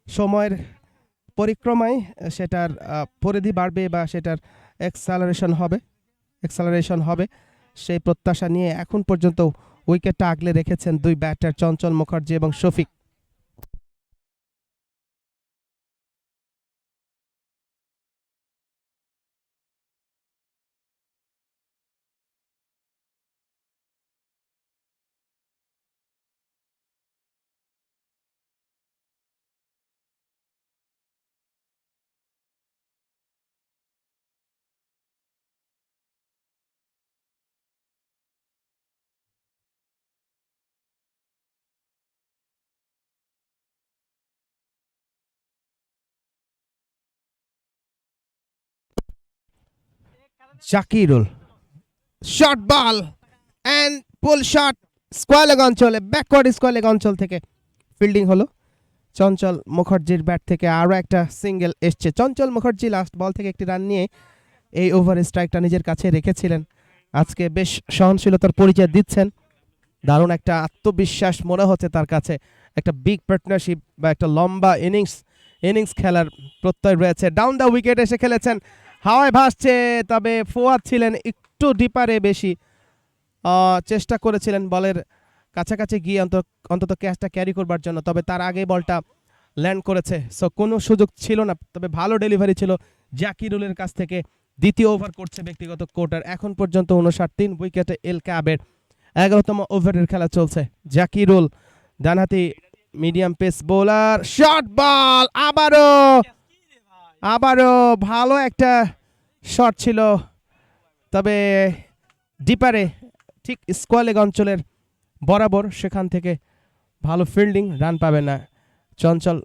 সময়ের পরিক্রমায় সেটার পরিধি বাড়বে বা সেটার এক্সালারেশন হবে সেই প্রত্যাশা নিয়ে এখন পর্যন্ত উইকেটটা আগলে রেখেছেন দুই ব্যাটার চঞ্চল মুখার্জি এবং Shafiq. Zakirul short ball and pull shot, square leg অঞ্চলে, ব্যাকওয়ার্ড স্কোয়ার লেগ অঞ্চল থেকে ফিল্ডিং হলো চঞ্চল মুখার্জির ব্যাট থেকে। আরও একটা সিঙ্গেল এসছে। চঞ্চল মুখার্জি লাস্ট বল থেকে একটি রান নিয়ে এই ওভারের স্ট্রাইকটা নিজের কাছে রেখেছিলেন। আজকে বেশ সহনশীলতার পরিচয় দিচ্ছেন, দারুণ একটা আত্মবিশ্বাস মনে হচ্ছে তার কাছে। একটা বিগ পার্টনারশিপ বা একটা লম্বা ইনিংস খেলার প্রত্যয় রয়েছে। ডাউন দ্য উইকেট এসে খেলেছেন, হাওয়ায় ভাসছে, তবে ফোয়াদ ছিলেন একটু ডিপারে বেশি। চেষ্টা করেছিলেন বলের কাছাকাছি গিয়ে অন্তত ক্যাচটা ক্যারি করবার জন্য, তবে তার আগে বলটা ল্যান্ড করেছে, সো কোনো সুযোগ ছিল না। তবে ভালো ডেলিভারি ছিল জাকিরুলের কাছ থেকে। দ্বিতীয় ওভার করছে ব্যক্তিগত কোটার। এখন পর্যন্ত 59 উইকেটে এল ক্যাবের 11তম ওভারের খেলা চলছে। জাকিরুল ডানহাতি medium pace bowler, short ball, আবারও ভালো একটা শট ছিল, তবে ডিপারে ঠিক স্কোয়ার লেগ অঞ্চলের বরাবর, সেখান থেকে ভালো ফিল্ডিং, রান পাবে না চঞ্চল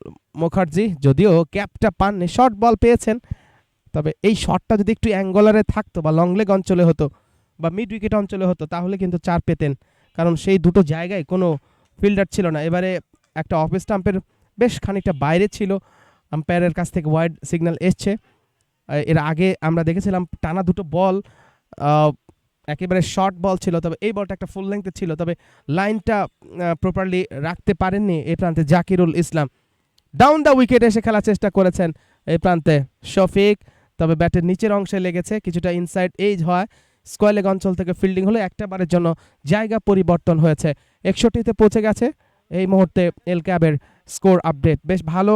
মুখার্জি। যদিও ক্যাপটা পাননি, শর্ট বল পেয়েছেন, তবে এই শটটা যদি একটু অ্যাঙ্গলারে থাকতো বা লং লেগ অঞ্চলে হতো বা মিড উইকেট অঞ্চলে হতো তাহলে কিন্তু 4 পেতেন, কারণ সেই দুটো জায়গায় কোনো ফিল্ডার ছিল না। এবারে একটা অফ স্টাম্পের বেশ খানিকটা বাইরে ছিল, আম্পায়ারের কাছ থেকে ওয়াইড সিগন্যাল এসছে। এর আগে আমরা দেখেছিলাম টানা দুটো বল একেবারে শর্ট বল ছিল, তবে এই বলটা একটা ফুল লেন্থে ছিল, তবে লাইনটা প্রপারলি রাখতে পারেননি এই প্রান্তে জাকিরুল ইসলাম। ডাউন দ্য উইকেট এসে খেলার চেষ্টা করেছেন এই প্রান্তে শফিক, তবে ব্যাটের নিচের অংশে লেগেছে, কিছুটা ইনসাইড এজ হয়। স্কোয়ার লেগ অঞ্চল থেকে ফিল্ডিং হলে একটা বারের জন্য জায়গা পরিবর্তন হয়েছে। 61তে পৌঁছে গেছে এই মুহূর্তে এল ক্যাবের স্কোর আপডেট। বেশ ভালো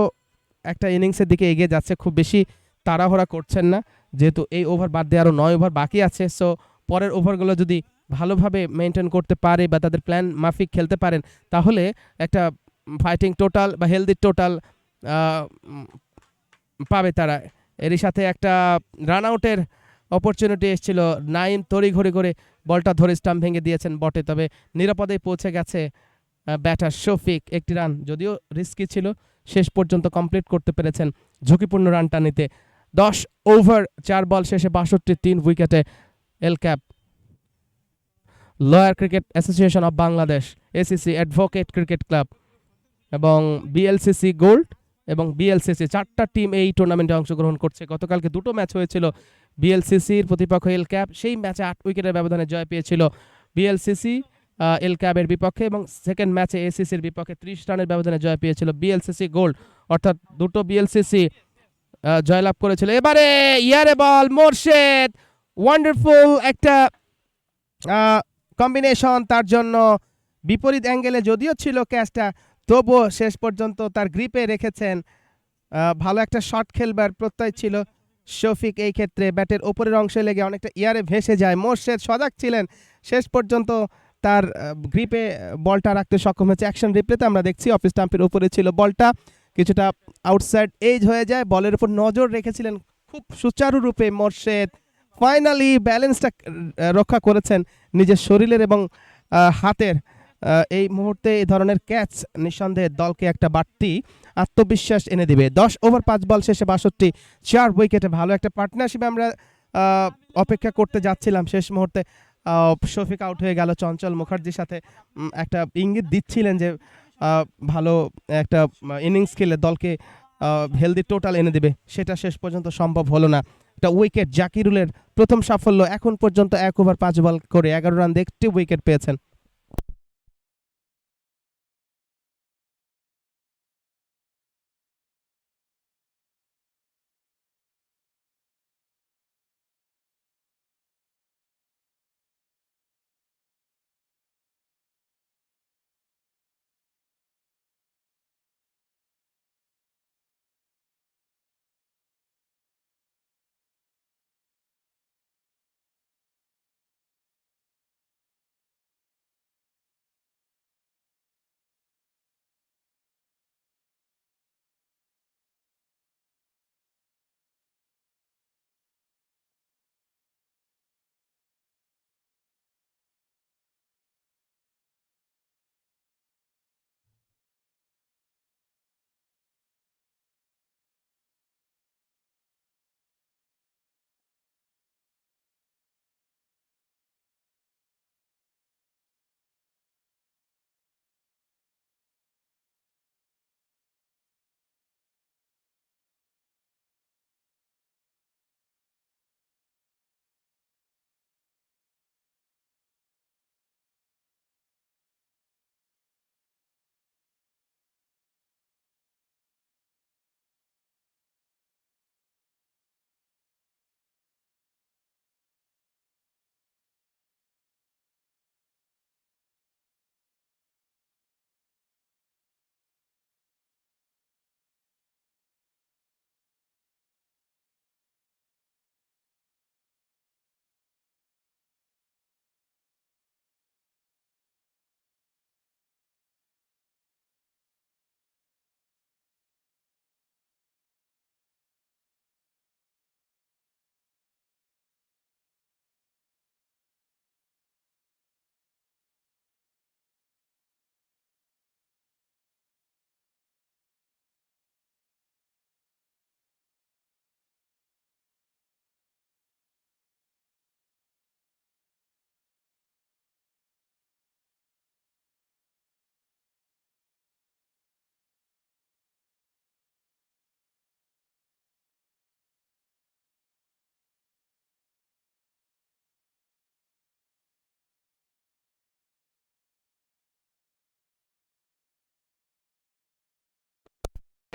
একটা ইনিংসের দিকে এগিয়ে যাচ্ছে, খুব বেশি তাড়াহুড়া করছেন না, যেহেতু এই ওভার বাদ দিয়ে আরও 9 ওভার বাকি আছে। সো পরের ওভারগুলো যদি ভালোভাবে মেনটেন করতে পারে বা তাদের প্ল্যান মাফিক খেলতে পারেন তাহলে একটা ফাইটিং টোটাল বা হেলদি টোটাল পাবে তারা। এরই সাথে একটা রান আউটের অপরচুনিটি এসেছিল, নাইম তড়িঘড়ি করে বলটা ধরে স্টাম্প ভেঙে দিয়েছেন বটে, তবে নিরাপদেই পৌঁছে গেছে ব্যাটার শফিক। একটি রান যদিও রিস্কি ছিল, শেষ পর্যন্ত কমপ্লিট করতে পেরেছেন ঝুঁকিপূর্ণ রানটা নিতে। 10 ওভার 4 বল শেষে 62 3 উইকেটে L CAB. Lawyer cricket association of Bangladesh, ACC, advocate cricket club এবং বিএলসিসি গোল্ড এবং বিএলসিসি 4টা টিম এই টুর্নামেন্টে অংশগ্রহণ করছে। গতকালকে দুটো ম্যাচ হয়েছিল। বিএলসিসির প্রতিপক্ষ এল ক্যাব, সেই ম্যাচে 8 উইকেটের ব্যবধানে জয় পেয়েছিল বিএলসিসি এল ক্যাবের বিপক্ষে, এবং সেকেন্ড ম্যাচে এসিসির বিপক্ষে 30 রানের ব্যবধানে জয় পেয়েছিল বিএলসিসি গোল্ড, অর্থাৎ দুটো বিএলসিসি জয়লাভ করেছিল। এবারে ইয়ারে বল, মোরশেদ, ওয়ান্ডারফুল একটা কম্বিনেশন তার জন্য। বিপরীত অ্যাঙ্গেলে যদিও ছিল ক্যাচটা, তবুও শেষ পর্যন্ত তার গ্রিপে রেখেছেন। ভালো একটা শট খেলবার প্রত্যয় ছিল শফিক এই ক্ষেত্রে। ব্যাটের ওপরের অংশে লেগে অনেকটা ইয়ারে ভেসে যায়। মোরশেদ সজাগ ছিলেন, শেষ পর্যন্ত তার গ্রিপে বলটা রাখতে সক্ষম হয়েছে। অ্যাকশন রিপ্লেতে আমরা দেখছি অফ স্টাম্পের উপরে ছিল বলটা, কিছুটা আউটসাইড এজ হয়ে যায়। বলের উপর নজর রেখেছিলেন খুব সুচারুরূপে মোরশেদ। ফাইনালি ব্যালেন্সটা রক্ষা করেছেন নিজের শরীরের এবং হাতের। এই মুহূর্তে এই ধরনের ক্যাচ নিঃসন্দেহে দলকে একটা বাড়তি আত্মবিশ্বাস এনে দিবে। 10 ওভার 5 বল শেষে 62, 4 উইকেটে ভালো একটা পার্টনারশিপ আমরা অপেক্ষা করতে যাচ্ছিলাম। শেষ মুহূর্তে শফিক আউট হয়ে গেল চঞ্চল মুখার্জির সাথে। একটা ইঙ্গিত দিচ্ছিলেন যে ভালো একটা ইনিংস খেলে দলকে হেলদি টোটাল এনে দেবে, সেটা শেষ পর্যন্ত সম্ভব হলো না। একটা উইকেট জাকিরুলের প্রথম সাফল্য, এখন পর্যন্ত 1 ওভার 5 বল করে 11 রান দিয়ে একটি উইকেট পেয়েছেন।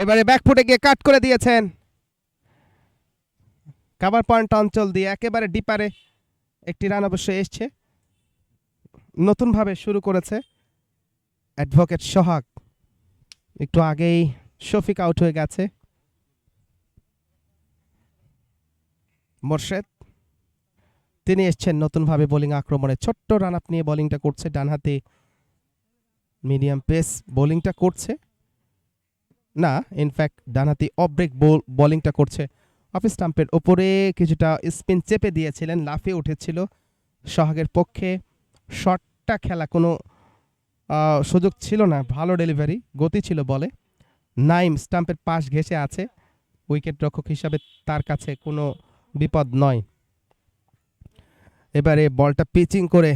এবারে ব্যাকফুটে গিয়ে কাট করে দিয়েছেন, কাভার পয়েন্ট অঞ্চল দিয়ে একেবারে ডিপারে একটি রান অবশ্যই এসছে। নতুনভাবে শুরু করেছে অ্যাডভোকেট সোহাগ, একটু আগেই শফিক আউট হয়ে গেছে। মোর্শেদ তিনি এসছেন নতুনভাবে বোলিং আক্রমণে, ছোট্ট রান আপ নিয়ে বোলিংটা করছে, ডানহাতি মিডিয়াম পেস বোলিংটা করছে, না ইনফ্যাক্ট ডানহাতি অফ ব্রেক বোলিংটা করছে। অফ স্টাম্পের ওপরে কিছুটা স্পিন চেপে দিয়েছিলেন, লাফিয়ে উঠেছিল সোহাগের পক্ষে। শটটা খেলা কোনো সুযোগ ছিল না, ভালো ডেলিভারি, গতি ছিল বলে। নাইম স্টাম্পের পাশ ঘেঁষে আছে, উইকেট রক্ষক হিসাবে তার কাছে কোনো বিপদ নয়। এবারে বলটা পিচিং করে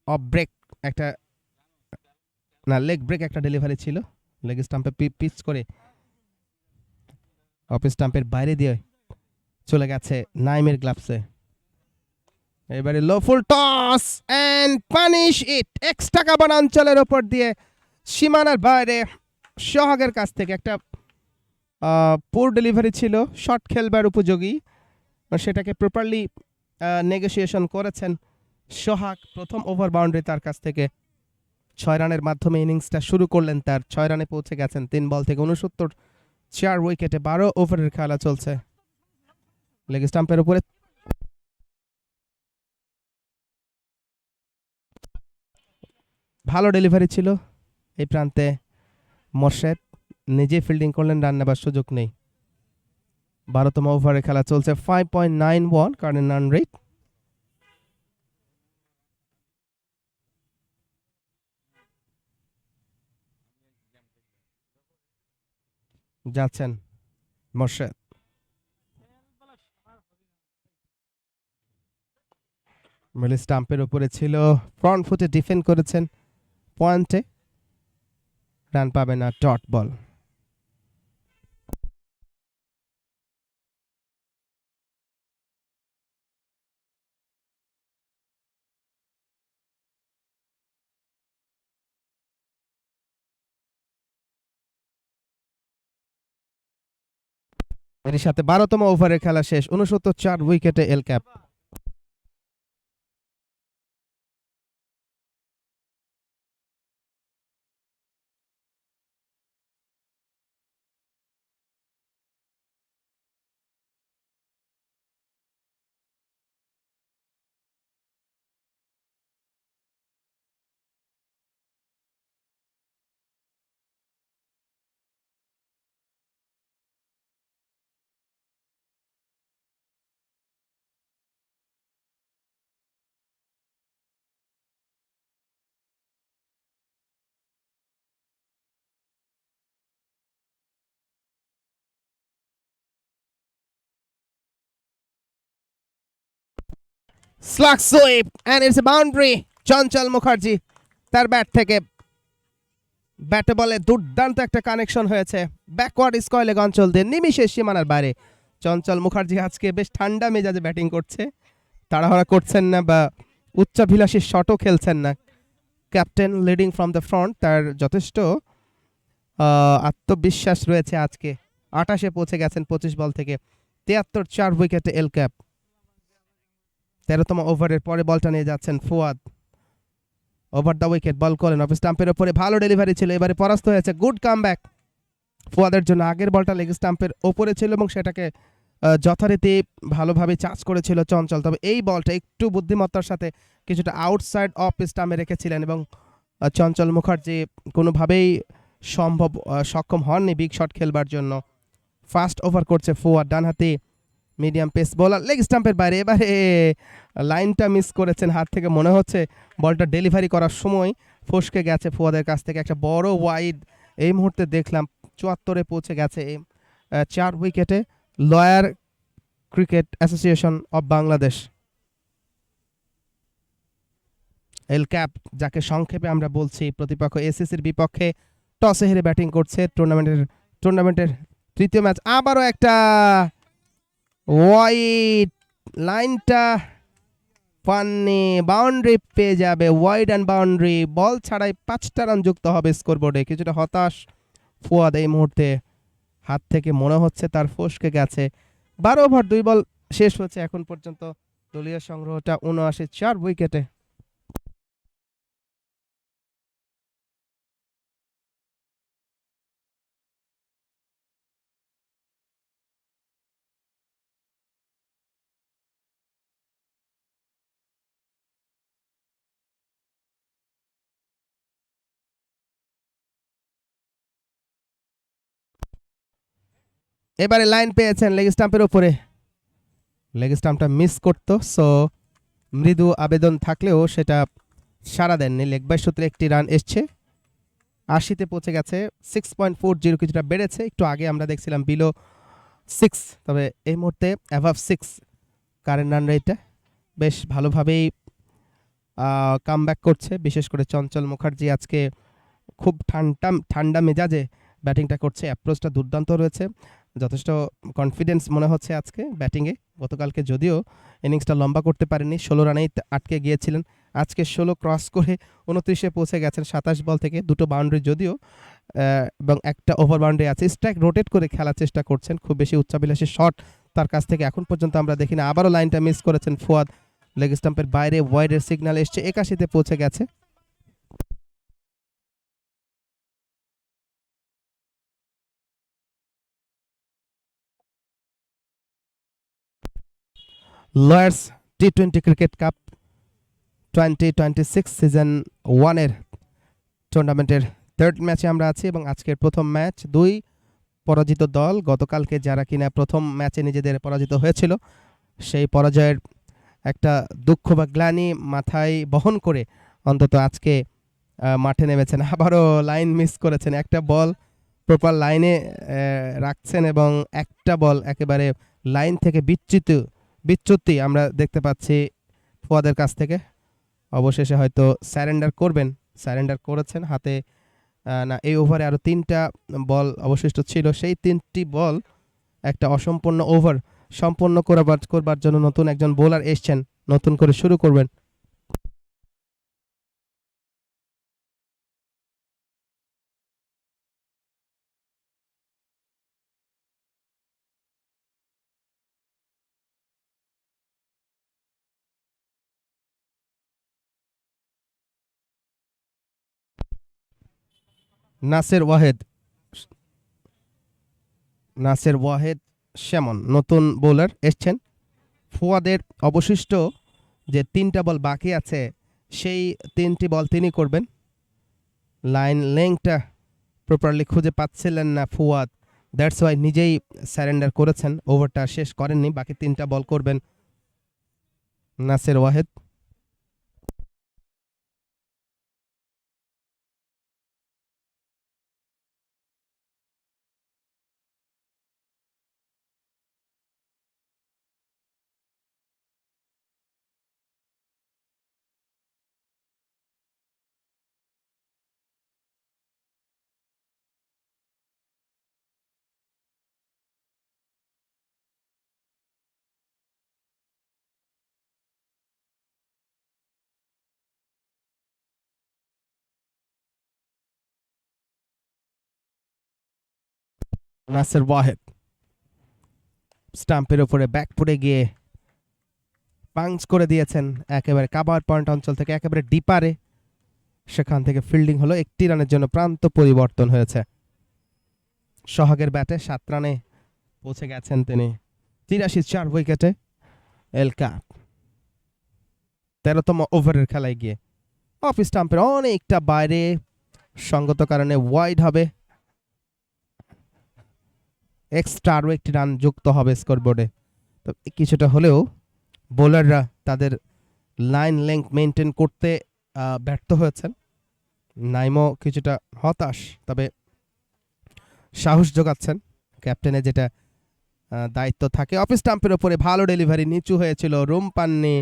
অফ ব্রেক একটা, না লেগ ব্রেক একটা ডেলিভারি ছিল, লেগ স্টাম্পে পিচ করে অফ স্টাম্পের বাইরে দিয়ে চলে গেছে নাইমের গ্লাভসে। এবারে low full toss and punish it, extra cover অঞ্চলের ওপর দিয়ে সীমানার বাইরে সোহাগের কাছ থেকে একটা পুর ডেলিভারি ছিল, শট খেলবার উপযোগী, সেটাকে প্রপারলি নেগোসিয়েশন করেছেন সোহাগ। প্রথম ওভার বাউন্ডারি তার কাছ থেকে 6 রানের মাধ্যমে ইনিংসটা শুরু করলেন, তার 6 রানে পৌঁছে গেছেন 3 বল থেকে 69, 4 উইকেটে 12 ওভারের খেলা চলছে। লেগ স্টাম্পের উপরে ভালো ডেলিভারি ছিল, এই প্রান্তে মোর্শেদ নিজে ফিল্ডিং করলেন, রান নেবার সুযোগ নেই। 12তম ওভারে খেলা চলছে, 5.91 কারেন্ট রান রেট। যাচ্ছেন মোর্শেদ। মিডল স্টাম্পের উপরে ছিল, ফ্রন্ট ফুটে ডিফেন্ড করেছেন, পয়েন্টে রান পাবে না, ডট বল। এর সাথে 12তম ওভারের খেলা শেষ, 69 উইকেটে L CAB. Slog sweep and it's a boundary. Chanchal Mukherjee তার ব্যাট থেকে ব্যাটে বলে দুর্দান্ত একটা কানেকশন হয়েছে, ব্যাকওয়ার্ড স্কয়ার লেগ অঞ্চল দিয়ে নিমিষে সীমানার বাইরে। চঞ্চল মুখার্জি আজকে বেশ ঠান্ডা মেজাজে ব্যাটিং করছে, তাড়াহুড়া করছেন না বা উচ্চাভিলাষী শটও খেলছেন না। Captain leading from the front, তার যথেষ্ট আত্মবিশ্বাস রয়েছে। আজকে 28-এ পৌঁছে গেছেন 25 বল থেকে, 73 4 উইকেটে এল ক্যাপ। 13তম ওভারের পরে বলটা নিয়ে যাচ্ছেন Fuad, over the wicket ball করলেন, অফ স্টাম্পের উপরে ভালো ডেলিভারি ছিল, এবারে পরাস্ত হয়েছে, গুড কামব্যাক ফুয়াদের জন্য। আগের বলটা লেগ স্টাম্পের ওপরে ছিল এবং সেটাকে যথারীতি ভালোভাবে চার্জ করেছিল চঞ্চল, তবে এই বলটা একটু বুদ্ধিমত্তার সাথে কিছুটা আউটসাইড অফ স্টাম্পে রেখেছিলেন এবং চঞ্চল মুখার্জি কোনোভাবেই সক্ষম হননি বিগ শট খেলবার জন্য। ফার্স্ট ওভার করছে ফুয়াদ, ডানহাতি মিডিয়াম পেস বোলার, লেগ স্টাম্পের বাইরে, এবারে লাইনটা মিস করেছেন হাত থেকে, মনে হচ্ছে বলটা ডেলিভারি করার সময় ফসকে গেছে ফুয়াদের কাছ থেকে। একটা বড় ওয়াইড এই মুহূর্তে দেখলাম, 74-এ পৌঁছে গেছে এই 4 উইকেটে lawyer cricket association of Bangladesh, L cap যাকে সংক্ষেপে আমরা বলছি। প্রতিপক্ষ এসিসির বিপক্ষে টসে হেরে ব্যাটিং করছে, টুর্নামেন্টের তৃতীয় ম্যাচ। আবারও একটা ওয়াইড, লাইনটা পাননি, বাউন্ডারি পেয়ে যাবে, ওয়াইড অ্যান্ড বাউন্ডারি, বল ছাড়াই 5টা রান যুক্ত হবে স্কোরবোর্ডে। কিছুটা হতাশ ফুয়াদ এই মুহূর্তে, হাত থেকে মনে হচ্ছে তার ফসকে গেছে। 12 ওভার 2 বল শেষ হচ্ছে এখন পর্যন্ত, দলীয় সংগ্রহটা 79 4 উইকেটে। এবারে লাইন পেয়েছেন লেগ স্টাম্পের উপরে, লেগ স্টাম্পটা মিস করতো, সো মৃদু আবেদন থাকলেও সেটা সাড়া দেননি। লেগ বাই সূত্রে একটি রান এসছে, 80-তে পৌঁছে গেছে, 6.40, কিছুটা বেড়েছে। একটু আগে আমরা দেখছিলাম বিলো 6, তবে এই মুহূর্তে অ্যাভাব 6 কারেন্ট রান রেটটা। বেশ ভালোভাবেই কামব্যাক করছে, বিশেষ করে চঞ্চল মুখার্জি আজকে খুব ঠান্ডা মেজাজে ব্যাটিংটা করছে, অ্যাপ্রোচটা দুর্দান্ত রয়েছে, যথেষ্ট কনফিডেন্স মনে হচ্ছে আজকে ব্যাটিংয়ে। গতকালকে যদিও ইনিংসটা লম্বা করতে পারেননি, 16 রানেই আটকে গিয়েছিলেন, আজকে 16 ক্রস করে 29-এ পৌঁছে গেছেন 27 বল থেকে, 2টো বাউন্ডারি যদিও এবং একটা ওভার বাউন্ডারি আছে। স্ট্রাইক রোটেট করে খেলার চেষ্টা করছেন, খুব বেশি উচ্চাভিলাষী শট তার কাছ থেকে এখন পর্যন্ত আমরা দেখি না। আবারও লাইনটা মিস করেছেন ফুয়াদ, লেগ স্টাম্পের বাইরে ওয়াইডের সিগন্যাল এসছে, 81-তে পৌঁছে গেছে। লয়ার্স টি20 ক্রিকেট কাপ 2026 সিজন 1-এর টুর্নামেন্টের থার্ড ম্যাচে আমরা আছি এবং আজকের প্রথম ম্যাচ, 2 পরাজিত দল গতকালকে যারা কিনা প্রথম ম্যাচে নিজেদের পরাজিত হয়েছিল, সেই পরাজয়ের একটা দুঃখ বা গ্লানি মাথায় বহন করে অন্তত আজকে মাঠে নেমেছেন। আবারও লাইন মিস করেছেন, একটা বল প্রপার লাইনে রাখছেন এবং একটা বল একেবারে লাইন থেকে বিচ্যুতি আমরা দেখতে পাচ্ছি ফুয়াদের কাছ থেকে। অবশেষে হয়তো স্যারেন্ডার করেছেন হাতে। না, এই ওভারে আরও 3টা বল অবশিষ্ট ছিল, সেই 3টি বল একটা অসম্পূর্ণ ওভার সম্পূর্ণ করবার জন্য নতুন একজন বোলার এসছেন, নতুন করে শুরু করবেন। নাসের ওয়াহেদ শ্যামন নতুন বোলার এসছেন। ফুয়াদের অবশিষ্ট যে 3টা বল বাকি আছে সেই 3টি বল তিনি করবেন। লাইন লেংথটা প্রপারলি খুঁজে পাচ্ছিলেন না ফুয়াদ, দ্যাটস ওয়াই নিজেই স্যারেন্ডার করেছেন, ওভারটা শেষ করেননি। বাকি 3টা বল করবেন নাসের ওয়াহেদ। নাসের ওয়াহেদ স্টাম্পের উপরে ব্যাক পড়ে গিয়ে পাঞ্চ করে দিয়েছেন একেবারে কাভার পয়েন্ট অঞ্চল থেকে একেবারে ডিপারে। সেখান থেকে ফিল্ডিং হলো, 1টি রানের জন্য প্রান্ত পরিবর্তন হয়েছে। সোহাগের ব্যাটে 7 রানে পৌঁছে গেছেন তিনি। 83 উইকেটে এল কাপ 13তম ওভারের খেলায় গিয়ে অফ স্টাম্পের অনেকটা বাইরে, সঙ্গত কারণে ওয়াইড হবে। এক্সট্রা আরও 1টি রান যুক্ত হবে স্কোরবোর্ডে। তো কিছুটা হলেও বোলাররা তাদের লাইন লেংথ মেনটেন করতে ব্যর্থ হয়েছেন। নাইমও কিছুটা হতাশ, তবে সাহস যোগাচ্ছেন ক্যাপ্টেনের যেটা দায়িত্ব থাকে। অফ স্টাম্পের ওপরে ভালো ডেলিভারি, নিচু হয়েছিল, রুম পাননি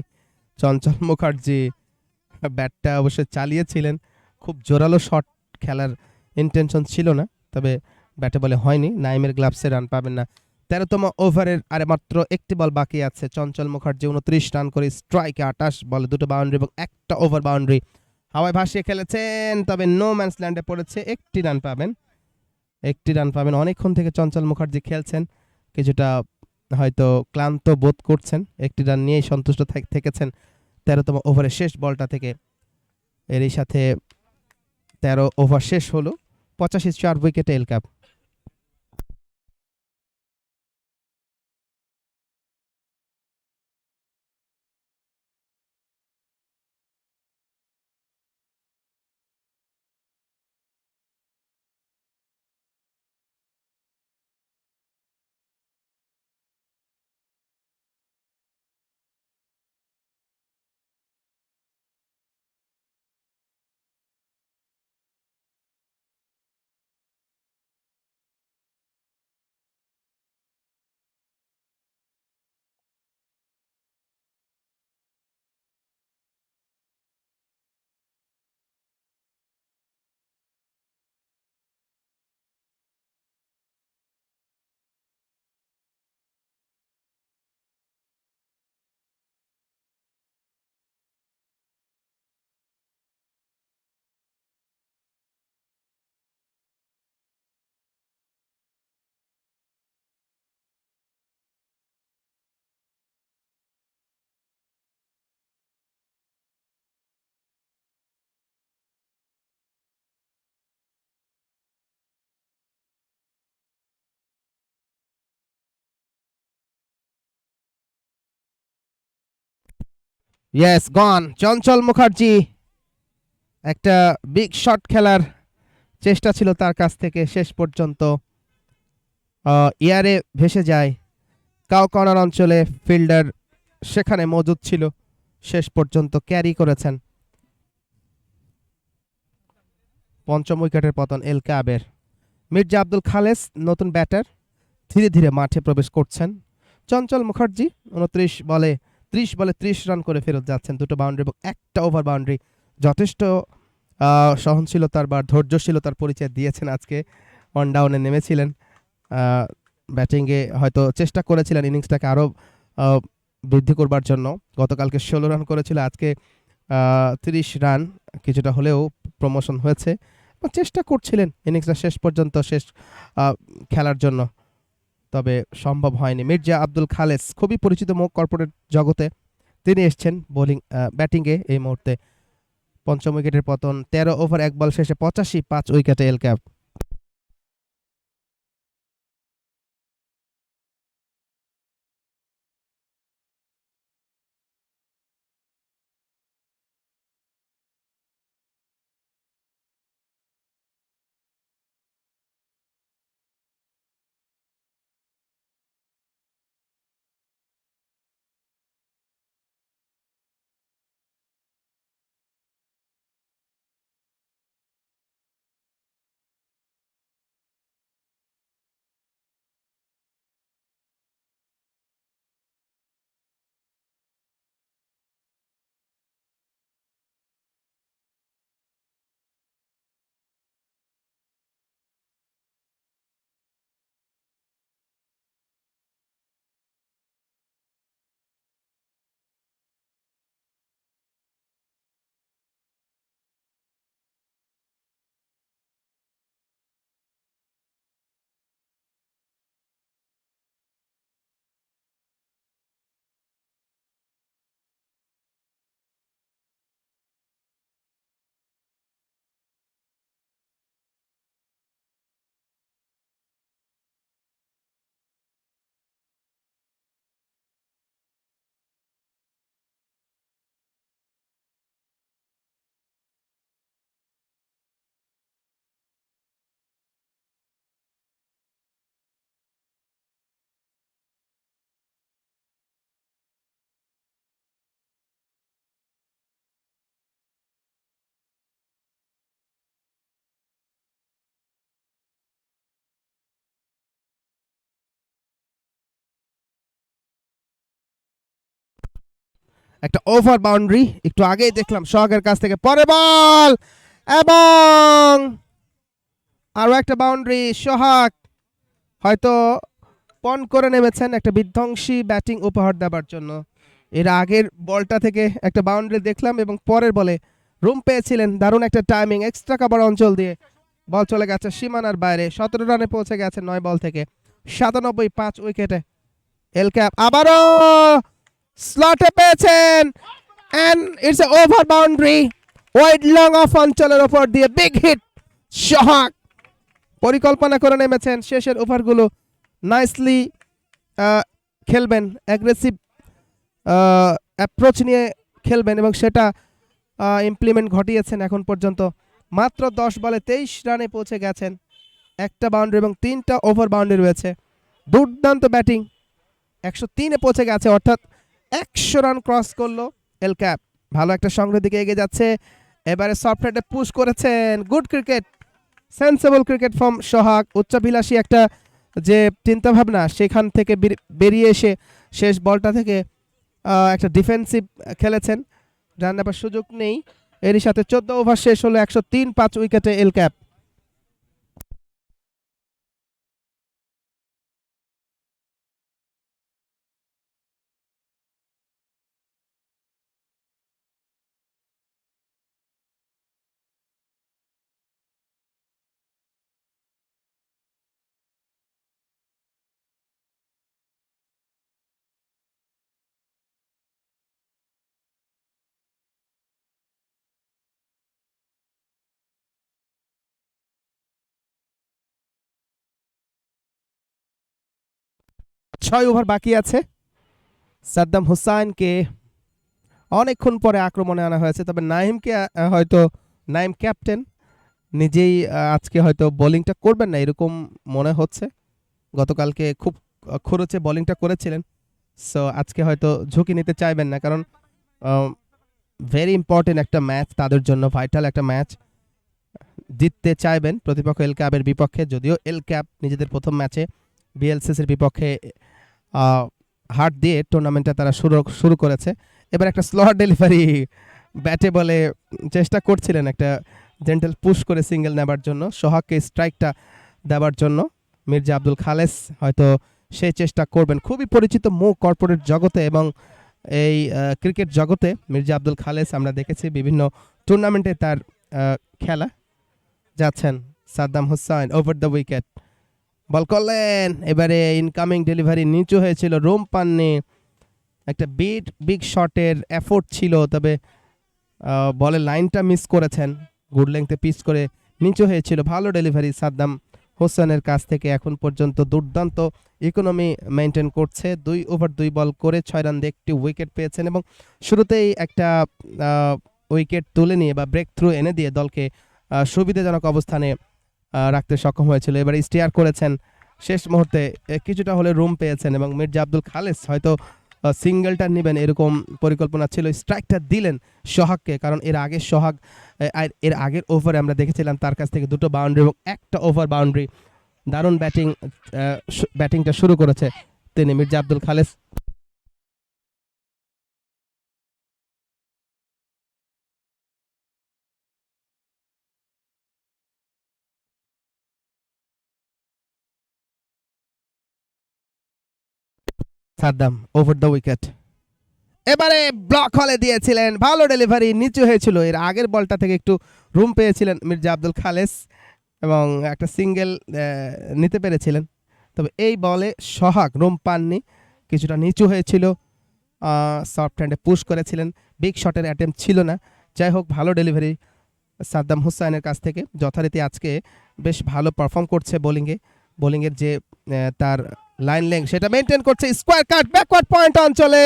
চঞ্চল মুখার্জি। ব্যাটটা অবশ্যই চালিয়েছিলেন, খুব জোরালো শট খেলার ইন্টেনশন ছিল না, তবে ব্যাটে বলে হয়নি। নাইমের গ্লাভসে রান পাবেন না। 13তম ওভারের আরে মাত্র 1টি বল বাকি আছে। চঞ্চল মুখার্জি 29 রান করে স্ট্রাইকে 28 বলে 2টো বাউন্ডারি এবং একটা ওভার বাউন্ডারি হাওয়ায় ভাসিয়ে খেলেছেন, তবে নো ম্যানস ল্যান্ডে পড়েছে। 1টি রান পাবেন। অনেকক্ষণ থেকে চঞ্চল মুখার্জি খেলছেন, কিছুটা হয়তো ক্লান্ত বোধ করছেন, 1টি রান নিয়েই সন্তুষ্ট থেকেছেন 13তম ওভারের শেষ বলটা থেকে। এরই সাথে 13 ওভার শেষ হলো। 85 উইকেটে এল কাপ। ইয়েস, গন। চঞ্চল মুখার্জি একটা বিগ শট খেলার চেষ্টা ছিল তার কাছ থেকে, শেষ পর্যন্ত এয়ারে ভেসে যায়। কাউ কর্নার অঞ্চলে ফিল্ডার সেখানে মজুদ ছিল, শেষ পর্যন্ত ক্যারি করেছেন। 5ম উইকেটের পতন এল কাবের। মির্জা আব্দুল খালেস নতুন ব্যাটার, ধীরে ধীরে মাঠে প্রবেশ করছেন। চঞ্চল মুখার্জি 30 বলে 30 রান করে ফেরত যাচ্ছেন, 2টো বাউন্ডারি এবং একটা ওভার বাউন্ডারি। যথেষ্ট সহনশীলতার বা ধৈর্যশীলতার পরিচয় দিয়েছেন আজকে। অন ডাউনে নেমেছিলেন, ব্যাটিংয়ে হয়তো চেষ্টা করেছিলেন ইনিংসটাকে আরও বৃদ্ধি করবার জন্য। গতকালকে 16 রান করেছিল, আজকে 30 রান, কিছুটা হলেও প্রমোশন হয়েছে। চেষ্টা করছিলেন ইনিংসটা শেষ পর্যন্ত খেলার জন্য, তবে সম্ভব হয়নি। মির্জা আব্দুল খালেস খুবই পরিচিত মুখ কর্পোরেট জগতে, তিনি এসছেন ব্যাটিংয়ে এই মুহূর্তে। পঞ্চম উইকেটের পতন, 13 ওভার 1 বল শেষে 85, 5 উইকেটে এল ক্যাপ। একটা ওভার বাউন্ডারি একটু আগেই দেখলাম সোহাগের কাছ থেকে, পরে বল এবং আরো একটা বাউন্ডারি। সোহাগ হয়তো পন করে নেমেছেন একটা বিধ্বংসী ব্যাটিং উপহার দেবার জন্য। এর আগের বলটা থেকে একটা বাউন্ডারি দেখলাম এবং পরের বলে রুম পেয়েছিলেন, দারুণ একটা টাইমিং, এক্সট্রা কাভার অঞ্চল দিয়ে বল চলে গেছে সীমানার বাইরে। 17 রানে পৌঁছে গেছে 9 বল থেকে, 97, 5 উইকেটে এল ক্যাপ। আবারও স্লটে পেয়েছেন and it's a over boundary, wide long off অঞ্চলের উপর দিয়ে বিগ হিট। সোহাগ পরিকল্পনা করে নেমেছেন শেষের ওভারগুলো নাইসলি খেলবেন, অ্যাগ্রেসিভ অ্যাপ্রোচ নিয়ে খেলবেন এবং সেটা ইমপ্লিমেন্ট ঘটিয়েছেন এখন পর্যন্ত। মাত্র 10 বলে 23 রানে পৌঁছে গেছেন, একটা বাউন্ডারি এবং 3টা ওভার বাউন্ডারি রয়েছে। দুর্দান্ত ব্যাটিং, 103-এ পৌঁছে গেছে, অর্থাৎ 100 রান ক্রস করলো এল ক্যাপ। ভালো একটা সংগ্রহের দিকে এগিয়ে যাচ্ছে। এবারে সফটওয়্যারে পুশ করেছেন, good cricket, sensible cricket from Sohag. উচ্চাভিলাষী একটা যে চিন্তাভাবনা, সেখান থেকে বেরিয়ে এসে শেষ বলটা থেকে একটা ডিফেন্সিভ খেলেছেন, রান নেবার সুযোগ নেই। এরই সাথে 14 ওভার শেষ হলো, 103, 5 উইকেটে এল ক্যাপ। ছয় ওভার বাকি আছে। সাদ্দাম হুসাইনকে অনেকক্ষণ পরে আক্রমণে আনা হয়েছে, তবে নাইমকে হয়তো নাইম ক্যাপ্টেন নিজেই আজকে হয়তো বোলিংটা করবেন না এরকম মনে হচ্ছে। গতকালকে খুব খরচে বোলিংটা করেছিলেন, সো আজকে হয়তো ঝুঁকি নিতে চাইবেন না, কারণ ভেরি ইম্পর্টেন্ট একটা ম্যাচ তাদের জন্য, ভাইটাল একটা ম্যাচ। জিততে চাইবেন প্রতিপক্ষ এল ক্যাবের বিপক্ষে, যদিও এল ক্যাব নিজেদের প্রথম ম্যাচে বিএলসিসির বিপক্ষে হার দিয়ে টুর্নামেন্টটা তারা শুরু করেছে। এবার একটা স্লট ডেলিভারি ব্যাটে বলে চেষ্টা করছিলেন একটা জেন্টাল পুশ করে সিঙ্গেল নেবার জন্য, সোহাগকে স্ট্রাইকটা দেওয়ার জন্য। মির্জা আব্দুল খালেস হয়তো সেই চেষ্টা করবেন। খুবই পরিচিত মুখ কর্পোরেট জগতে এবং এই ক্রিকেট জগতে মির্জা আব্দুল খালেস আমরা দেখেছি বিভিন্ন টুর্নামেন্টে তার খেলা। যাচ্ছেন Saddam Hussain over the wicket, ball করলেন, এবারে ইনকামিং ডেলিভারি নিচু হয়েছিল, রুম পাননি। একটা বিগ শটের এফোর্ট ছিল, তবে বলের লাইনটা মিস করেছেন, গুড লেংথে পিচ করে নিচু হয়েছিল। ভালো ডেলিভারি সাদ্দাম হোসেনের কাছ থেকে। এখন পর্যন্ত দুর্দান্ত ইকোনমি মেনটেন করছে, 2 ওভার 2 বল করে 6 রান দিয়ে একটি উইকেট পেয়েছেন এবং শুরুতেই একটা উইকেট তুলে নিয়ে বা ব্রেক থ্রু এনে দিয়ে দলকে সুবিধাজনক অবস্থানে রাখতে সক্ষম হয়েছিল। এবার স্টিয়ার করেছেন, শেষ মুহূর্তে কিছুটা হলে রুম পেয়েছেন এবং মির্জা আব্দুল খালেস হয়তো সিঙ্গেলটা নেবেন এরকম পরিকল্পনা ছিল। স্ট্রাইকটা দিলেন সোহাগকে, কারণ এর আগের ওভারে আমরা দেখেছিলাম তার কাছ থেকে 2টো বাউন্ডারি এবং একটা ওভার বাউন্ডারি। দারুণ ব্যাটিংটা শুরু করেছে তিনি Mirza Abdul Khales. Saddam over the wicket, এবারে ব্লক হলে দিয়েছিলেন, ভালো ডেলিভারি নিচু হয়েছিল। এর আগের বলটা থেকে একটু রুম পেয়েছিলেন মির্জা আব্দুল খালেস এবং একটা সিঙ্গেল নিতে পেরেছিলেন, তবে এই বলে সোহাগ রুম পাননি, কিছুটা নিচু হয়েছিল, সফট হ্যান্ডে পুশ করেছিলেন, বিগ শটের অ্যাটেম্প ছিল না। যাই হোক, ভালো ডেলিভারি সাদ্দাম হুসাইনের কাছ থেকে। যথারীতি আজকে বেশ ভালো পারফর্ম করছে বোলিংয়ের যে তার লাইন লেংথ সেটা মেনটেন করছে। স্কোয়ার কাট ব্যাকওয়ার্ড পয়েন্ট অঞ্চলে,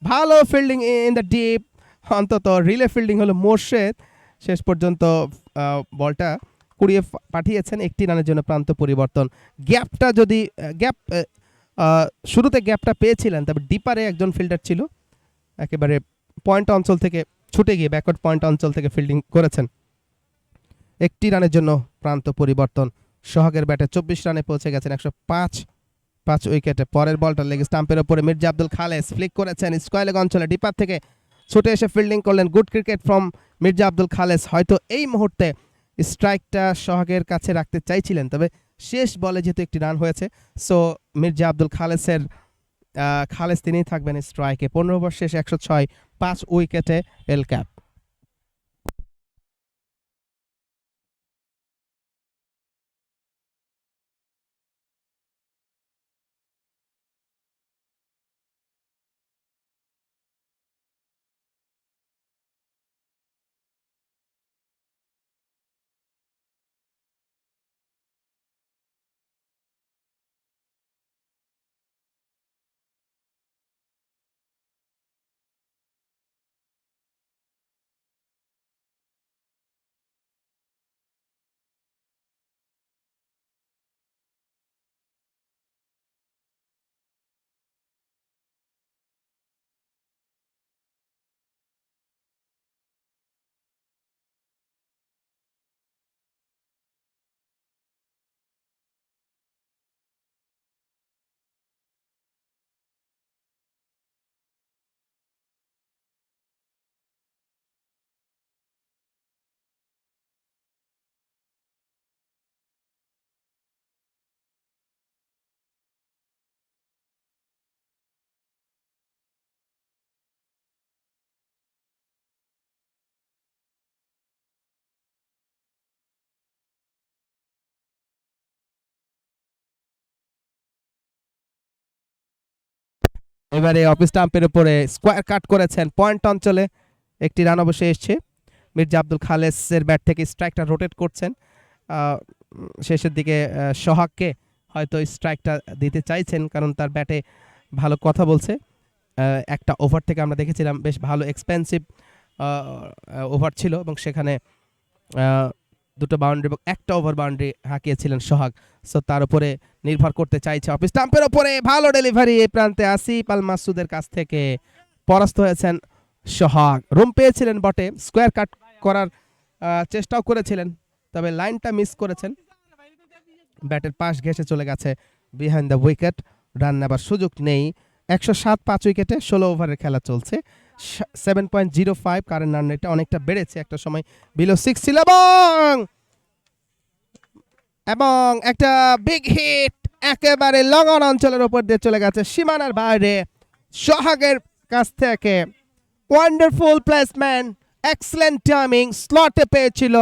ভালো ফিল্ডিং ইন দ্য ডিপ, অন্তত রিলে ফিল্ডিং হলো মোর্শেদ। শেষ পর্যন্ত বলটা কুড়িয়ে পাঠিয়েছেন, 1টি রানের জন্য প্রান্ত পরিবর্তন। শুরুতে গ্যাপটা পেয়েছিলেন, তবে ডিপারে একজন ফিল্ডার ছিল, একেবারে পয়েন্ট অঞ্চল থেকে ছুটে গিয়ে ব্যাকওয়ার্ড পয়েন্ট অঞ্চল থেকে ফিল্ডিং করেছেন। 1টি রানের জন্য প্রান্ত পরিবর্তন। সোহাগের ব্যাটে 24 রানে পৌঁছে গেছেন, 105 উইকেটে। পরের বলটা লেগ স্টাম্পের ওপরে মির্জা আব্দুল খালেস ফ্লিক করেছেন স্কয়ার লেগ অঞ্চলে, ডিপার থেকে ছুটে এসে ফিল্ডিং করলেন। Good cricket from Mirza Abdul Khales. হয়তো এই মুহূর্তে স্ট্রাইকটা সোহাগের কাছে রাখতে চাইছিলেন, তবে শেষ বলে যেহেতু 1টি রান হয়েছে, সো মির্জা আব্দুল খালেস তিনিই থাকবেন স্ট্রাইকে। 15 ওভার শেষে 106, 5 উইকেটে এল ক্যাপ। এবারে অফ স্টাম্পের উপরে স্কোয়ার কাট করেছেন পয়েন্ট অঞ্চলে, 1টি রান অবশ্যই এসছে। মির্জা আব্দুল খালেসের ব্যাট থেকে স্ট্রাইকটা রোটেট করছেন, শেষের দিকে সোহাগকে হয়তো স্ট্রাইকটা দিতে চাইছেন, কারণ তার ব্যাটে ভালো কথা বলছে। একটা ওভার থেকে আমরা দেখেছিলাম বেশ ভালো এক্সপেন্সিভ ওভার ছিল এবং সেখানে 2টো বাউন্ডারি এবং একটা ওভার বাউন্ডারি হাঁকিয়েছিলেন সোহাগ, সো তার উপরে নির্ভর করতে চাইছে। অফ স্টাম্পের ওপরে ভালো ডেলিভারি এই প্রান্তে আসিফ আল মাসুদের কাছ থেকে, পরাস্ত হয়েছেন সোহাগ। রুম পেয়েছিলেন বটে, স্কোয়ার কাট করার চেষ্টাও করেছিলেন, তবে লাইনটা মিস করেছেন, ব্যাটের পাশ ঘেঁষে চলে গেছে বিহাইন্ড দ্য উইকেট, রান নেবার সুযোগ নেই। 107 5 উইকেটে 16 ওভারের খেলা চলছে। 7.05 কারেন্ট রান রেটটা অনেকটা বেড়েছে, একটা সময় বিলো 6 ছিল এবং একটা বিগ হিট একেবারে লং অন অঞ্চলের উপর দিয়ে চলে গেছে সীমানার বাইরে সোহাগের কাছ থেকে। ওয়ান্ডারফুল প্লেসমেন্ট, এক্সেলেন্ট টাইমিং, স্লটে পেয়েছিল,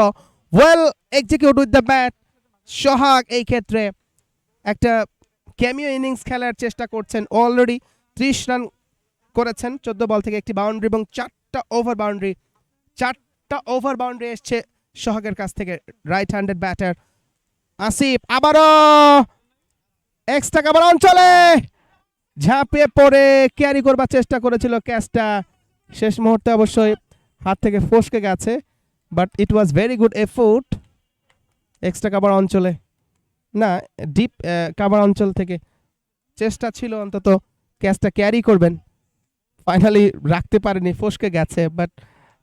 well execute with the bat. Sohag এই ক্ষেত্রে একটা ক্যামিও ইনিংস খেলার চেষ্টা করছেন, অলরেডি 30 রান করেছেন 14 বল থেকে, একটি বাউন্ডারি এবং 4টা ওভার বাউন্ডারি এসছে সোহাগের কাছ থেকে। রাইট হ্যান্ডেড ব্যাটার আসিফ আবারও এক্সট্রা কাভার অঞ্চলে ঝাঁপিয়ে পড়ে ক্যারি করবার চেষ্টা করেছিল ক্যাচটা, শেষ মুহূর্তে অবশ্যই হাত থেকে ফসকে গেছে, but it was very good effort. Extra cover অঞ্চলে না, ডিপ কাভার অঞ্চল থেকে চেষ্টা ছিল অন্তত ক্যাচটা ক্যারি করবেন, ফাইনালি রাখতে পারেনি, ফসকে গেছে, বাট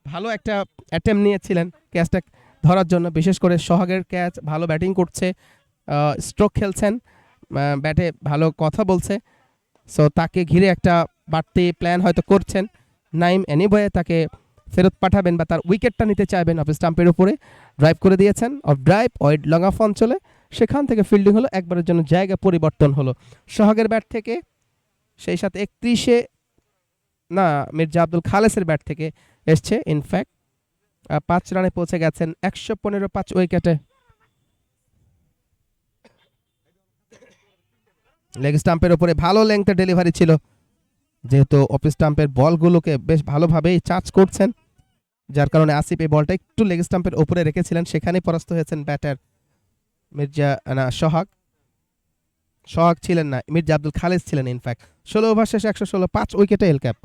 ভালো একটা অ্যাটেম্প নিয়েছিলেন ক্যাচটা ধরার জন্য। বিশেষ করে সোহাগের ক্যাচ, ভালো ব্যাটিং করছে, স্ট্রোক খেলছেন, ব্যাটে ভালো কথা বলছে, সো তাকে ঘিরে একটা বাড়তি প্ল্যান হয়তো করছেন নাইম। এনিওয়ে তাকে ফেরত পাঠাবেন বা তার উইকেটটা নিতে চাইবেন অফ স্টাম্পের উপরে। ড্রাইভ করে দিয়েছেন, of drive wide long of অঞ্চলে, সেখান থেকে ফিল্ডিং হলো, একবারের জন্য জায়গা পরিবর্তন হলো সোহাগের ব্যাট থেকে। সেই সাথে 31-এ না, মির্জা আব্দুল খালেসের ব্যাট থেকে এসছে। ইনফ্যাক্ট 5 রানে পৌঁছে গেছেন 115 5 উইকেটে। লেগ স্টাম্পের উপরে ভালো লেংথে ডেলিভারি ছিল, যেহেতু অফ স্টাম্পের বলগুলোকে বেশ ভালোভাবেই চার্জ করছেন, যার কারণে আসিফ এই বলটা একটু লেগ স্টাম্পের উপরে রেখেছিলেন, সেখানে পরাস্ত হয়েছেন ব্যাটার মির্জা না সোহাগ ছিলেন না, মির্জা আব্দুল খালেস ছিলেন। ইনফ্যাক্ট 16 ওভার শেষে 116 5 উইকেটে এল ক্যাপ।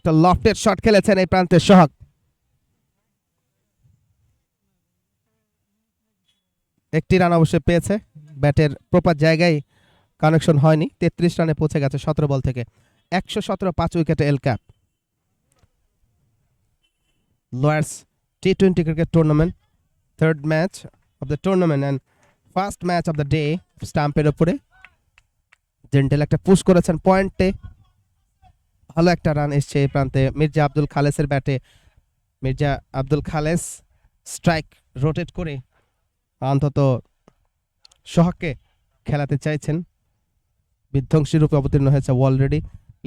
একটা লফটেড শট খেলেছেন এই প্রান্তে সোহাগ। একটি রান অবশ্যই পেয়েছে, ব্যাটের প্রপার জায়গায় কানেকশন হয়নি। 33 রানে পৌঁছে গেছে 17 বল থেকে। 117 5 উইকেটে L CAB. Lawyers T20 cricket tournament, third match of the tournament and first match of the day, স্টাম্পের উপরে জেন্টেল একটা পুশ করেছেন পয়েন্টে, ভালো একটা রান এসছে এই প্রান্তে মির্জা আব্দুল খালেসের ব্যাটে। মির্জা আব্দুল খালেস স্ট্রাইক রোটেট করে অন্তত সোহাগকে খেলাতে চাইছেন, বিধ্বংসী রূপে অবতীর্ণ হয়েছে অলরেডি।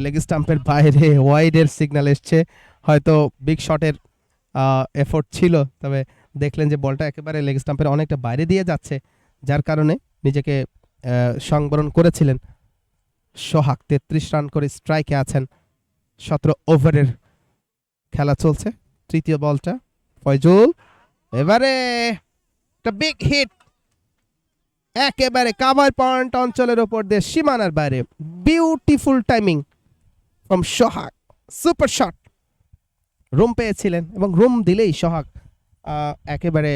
লেগ স্টাম্পের বাইরে ওয়াইডের সিগন্যাল এসছে, হয়তো বিগ শটের এফোর্ট ছিল, তবে দেখলেন যে বলটা একেবারে লেগ স্টাম্পের অনেকটা বাইরে দিয়ে যাচ্ছে, যার কারণে নিজেকে সংবরণ করেছিলেন সোহাগ। 33 রান করে স্ট্রাইকে আছেন, 17 ওভারের খেলা চলছে। তৃতীয় বলটা ফয়জুল, এবারে একটা বিগ হিট একেবারে কাভার পয়েন্ট অঞ্চলের ওপর দিয়ে সীমানার বাইরে, beautiful timing from Sohag, super shot. Room পেয়েছিলেন এবং রুম দিলেই সোহাগ একেবারে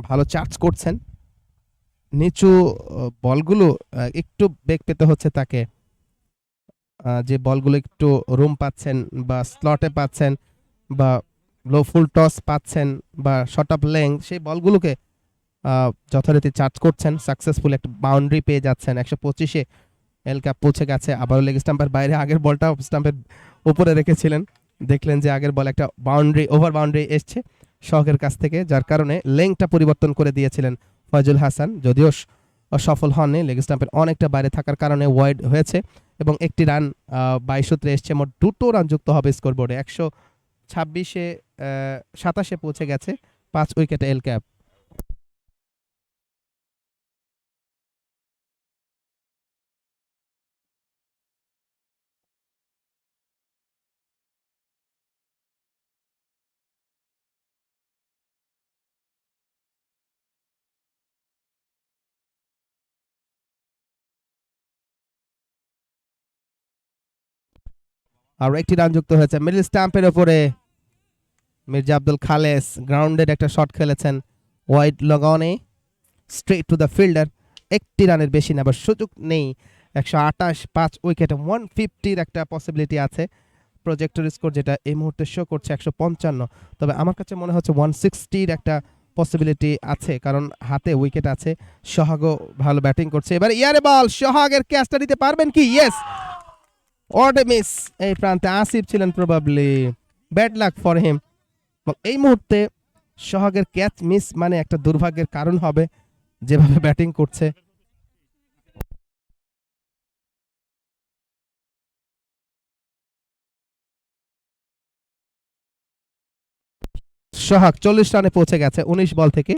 ভালো চার্জ করছেন। নিচু বলগুলো একটু বেগ পেতে হচ্ছে তাকে, যে বলগুলো একটু রুম পাচ্ছেন বা স্লটে পাচ্ছেন বা লো ফুল টস পাচ্ছেন বা শর্ট অফ লেংথ, সেই বলগুলোকে যথারীতি চার্জ করছেন। সাকসেসফুল একটা বাউন্ডারি পেয়ে যাচ্ছেন। 125-এ এল ক্যাপ পৌঁছে গেছে। আবারও লেগ স্টাম্পের বাইরে, আগের বলটা স্টাম্পের উপরে রেখেছিলেন, দেখলেন যে আগের বল একটা বাউন্ডারি, ওভার বাউন্ডারি এসছে শখের কাছ থেকে, যার কারণে লেংথটা পরিবর্তন করে দিয়েছিলেন ফয়জুল হাসান। যদিও সফল হননি, লেগ স্টাম্পের অনেকটা বাইরে থাকার কারণে ওয়াইড হয়েছে এবং একটি রান 22 সূত্রে এসছে। মোট 2টো রান যুক্ত হবে স্কোরবোর্ডে। 126-এ 27-এ পৌঁছে গেছে 5 উইকেটে এল ক্যাপ। আর একটি রান যুক্ত হয়েছে মিডল স্টাম্পের উপরে। মির্জা আব্দুল খালেস গ্রাউন্ডের একটা শট খেলেছেন, ওয়াইড লগানে, স্ট্রেট টু দ্য ফিল্ডার। একটি রানের বেশি নেবার সুযোগ নেই। 128, 5 উইকেটে 150-র একটা পসিবিলিটি আছে। প্রজেক্টর স্কোর যেটা এই মুহূর্তে শো করছে 155, তবে আমার কাছে মনে হচ্ছে 160-র একটা পসিবিলিটি আছে, কারণ হাতে উইকেট আছে। সোহাগও ভালো ব্যাটিং করছে। এবার ইয়ারে বল, সোহাগের ক্যাচটা দিতে পারবেন কি? ইয়েস, ওয়াট এ মিস। এই প্রান্তে আসিফ ছিলেন, probably bad luck for him. এই মুহূর্তে সোহাগের ক্যাচ মিস মানে একটা দুর্ভাগ্যের কারণ হবে, যেভাবে ব্যাটিং করছে। সোহাগ 40 রানে পৌঁছে গেছে 19 বল থেকে,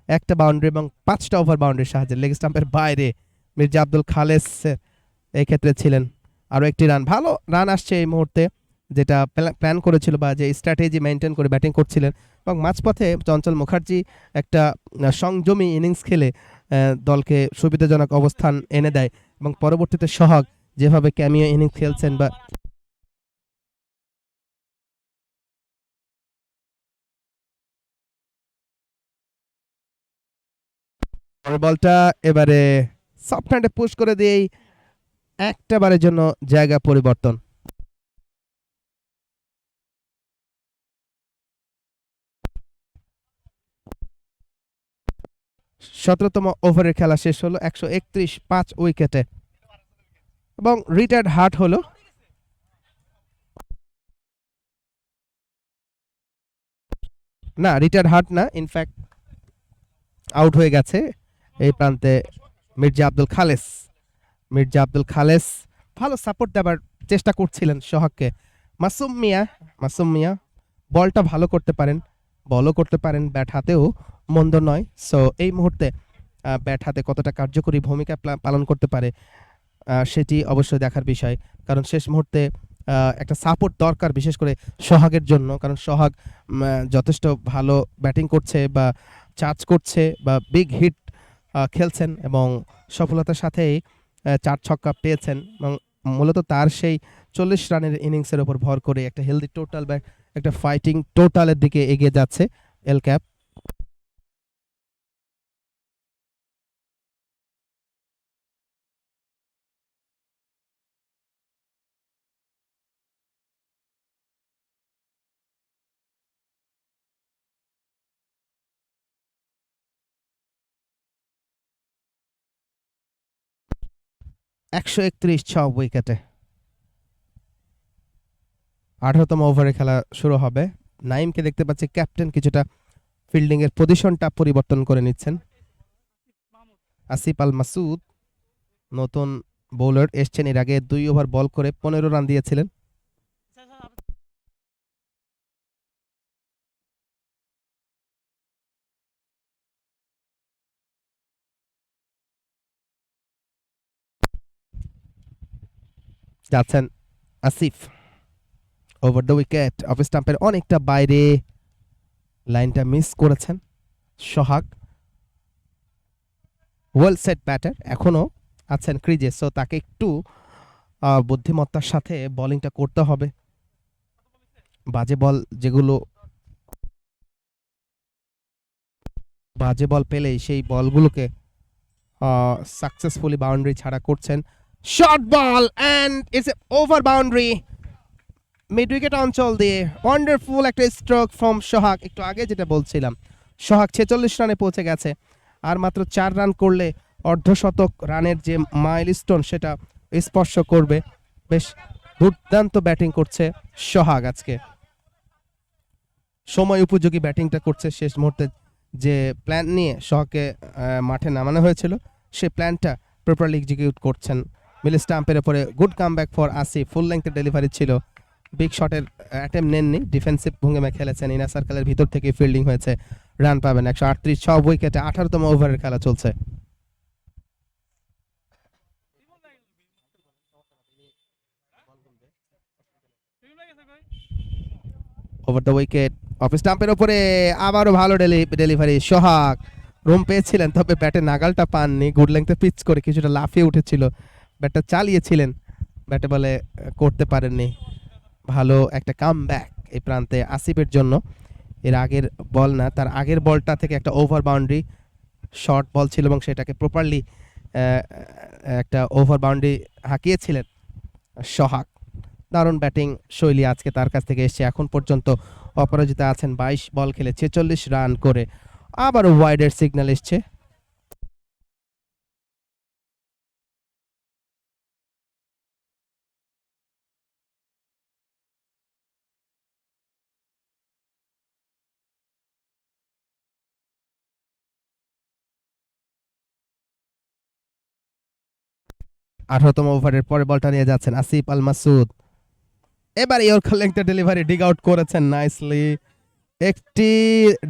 একটা বাউন্ডারি এবং 5টা ওভার বাউন্ডারির সাহায্যে। লেগ স্টাম্পের বাইরে মির্জা আব্দুল খালেস এই ক্ষেত্রে ছিলেন। আরও একটি রান, ভালো রান আসছে এই মুহূর্তে, যেটা প্ল্যান করেছিল বা যে স্ট্র্যাটেজি মেনটেন করে ব্যাটিং করছিলেন। এবং মাঝপথে চঞ্চল মুখার্জি একটা সংযমী ইনিংস খেলে দলকে সুবিধাজনক অবস্থান এনে দেয় এবং পরবর্তীতে সোহাগ যেভাবে ক্যামিও ইনিংস খেলছেন বা বলটা এবারে সফট হ্যান্ডে পুশ করে দিয়েই একটা বারের জন্য জায়গা পরিবর্তন। সতেরোতম ওভারের খেলা শেষ হলো 131, 5 উইকেটে এবং রিটায়ার্ড হার্ট হলো। না, রিটায়ার্ড হার্ট না, ইনফ্যাক্ট আউট হয়ে গেছে এই প্রান্তে মির্জা আব্দুল খালেস। মির্জা আব্দুল খালেস ভালো সাপোর্ট দেবার চেষ্টা করছিলেন সোহাগকে। মাসুম মিয়া বলটা ভালো করতে পারেন, বলও করতে পারেন, ব্যাট হাতেও মন্দ নয়। সো এই মুহূর্তে ব্যাট হাতে কতটা কার্যকরী ভূমিকা পালন করতে পারে সেটি অবশ্যই দেখার বিষয়, কারণ শেষ মুহূর্তে একটা সাপোর্ট দরকার, বিশেষ করে সোহাগের জন্য, কারণ সোহাগ যথেষ্ট ভালো ব্যাটিং করছে বা চার্জ করছে বা বিগ হিট খেলছেন এবং সফলতার সাথেই 4 ছক্কা পেয়েছেন এবং মূলত তার সেই 40 রানের ইনিংসের উপর ভর করে একটা হেলদি টোটাল বা একটা ফাইটিং টোটালের দিকে এগিয়ে যাচ্ছে এল ক্যাপ। একশো 6 উইকেটে 18তম ওভারে খেলা শুরু হবে। নাইমকে দেখতে পাচ্ছি ক্যাপ্টেন কিছুটা ফিল্ডিং এর পজিশনটা পরিবর্তন করে নিচ্ছেন। আসিফ আল মাসুদ নতুন বোলার এসছেন, এর আগে 2 ওভার বল করে 15 রান দিয়েছিলেন। যাচ্ছেন Asif over the wicket, off স্টাম্পের অনেকটা বাইরে, লাইনটা মিস করেছেন সোহাগ। ওয়েল সেট ব্যাটার, এখনও আছেন ক্রিজে, সো তাকে একটু বুদ্ধিমত্তার সাথে বোলিংটা করতে হবে। বাজে বল যেগুলো বাজে বল পেলেই সেই বলগুলোকে সাকসেসফুলি বাউন্ডারি ছাড়া করছেন। Short ball and it's over boundary mid wicket অঞ্চল দিয়ে। ওয়ান্ডারফুল একটা স্ট্রোক ফ্রম সোহাগ। একটু আগে যেটা বলছিলাম, সোহাগ 46 রানে পৌঁছে গেছে, আর মাত্র 4 রান করলে অর্ধশতক রানের যে মাইলস্টোন সেটা স্পর্শ করবে। বেশ দুর্দান্ত ব্যাটিং করছে সোহাগ আজকে, সময় উপযোগী ব্যাটিংটা করছে। শেষ মুহূর্তে যে প্ল্যান নিয়ে সোহাগকে মাঠে নামানো হয়েছিল, সেই প্ল্যানটা প্রপারলি এক্সিকিউট করছেন। মিল স্টাম্পের উপরে good comeback for Asif, full লেন্থের ডেলিভারি ছিল, বিগ শটের অ্যাটেম্প নেননি, ডিফেন্সিভ ভঙ্গিমায় খেলেছেন, ইনার সার্কেলের ভিতর থেকে ফিল্ডিং হয়েছে, রান পাবেন 138, 6 উইকেটে 18তম ওভারের খেলা চলছে। ওভার দ্য উইকেট, অফ স্টাম্পের উপরে আবারও ভালো ডেলিভারি। সোহাগ রুম পেয়েছিলেন, তবে ব্যাটে নাগালটা পাননি। গুড লেংথে পিচ করে কিছুটা লাফিয়ে উঠেছিল, ব্যাটটা চালিয়েছিলেন, ব্যাটে বলে করতে পারেননি। ভালো একটা কামব্যাক এই প্রান্তে আসিফের জন্য। এর আগের বল না, তার আগের বলটা থেকে একটা ওভার বাউন্ডারি শর্ট বল ছিল এবং সেটাকে প্রপারলি একটা ওভার বাউন্ডারি হাঁকিয়েছিলেন সোহাগ। দারুণ ব্যাটিং শৈলী আজকে তার কাছ থেকে এসছে। এখন পর্যন্ত অপরাজিত আছেন, 22 বল খেলে 46 রান করে। আবারও ওয়াইডের সিগন্যাল এসছে। আঠারোতম ওভারের পরে বলটা নিয়ে যাচ্ছেন আসিফ আল মাসুদ। এবার ইয়র্কার লেংথের ডেলিভারি ডিগ আউট করেছেন নাইসলি। একটি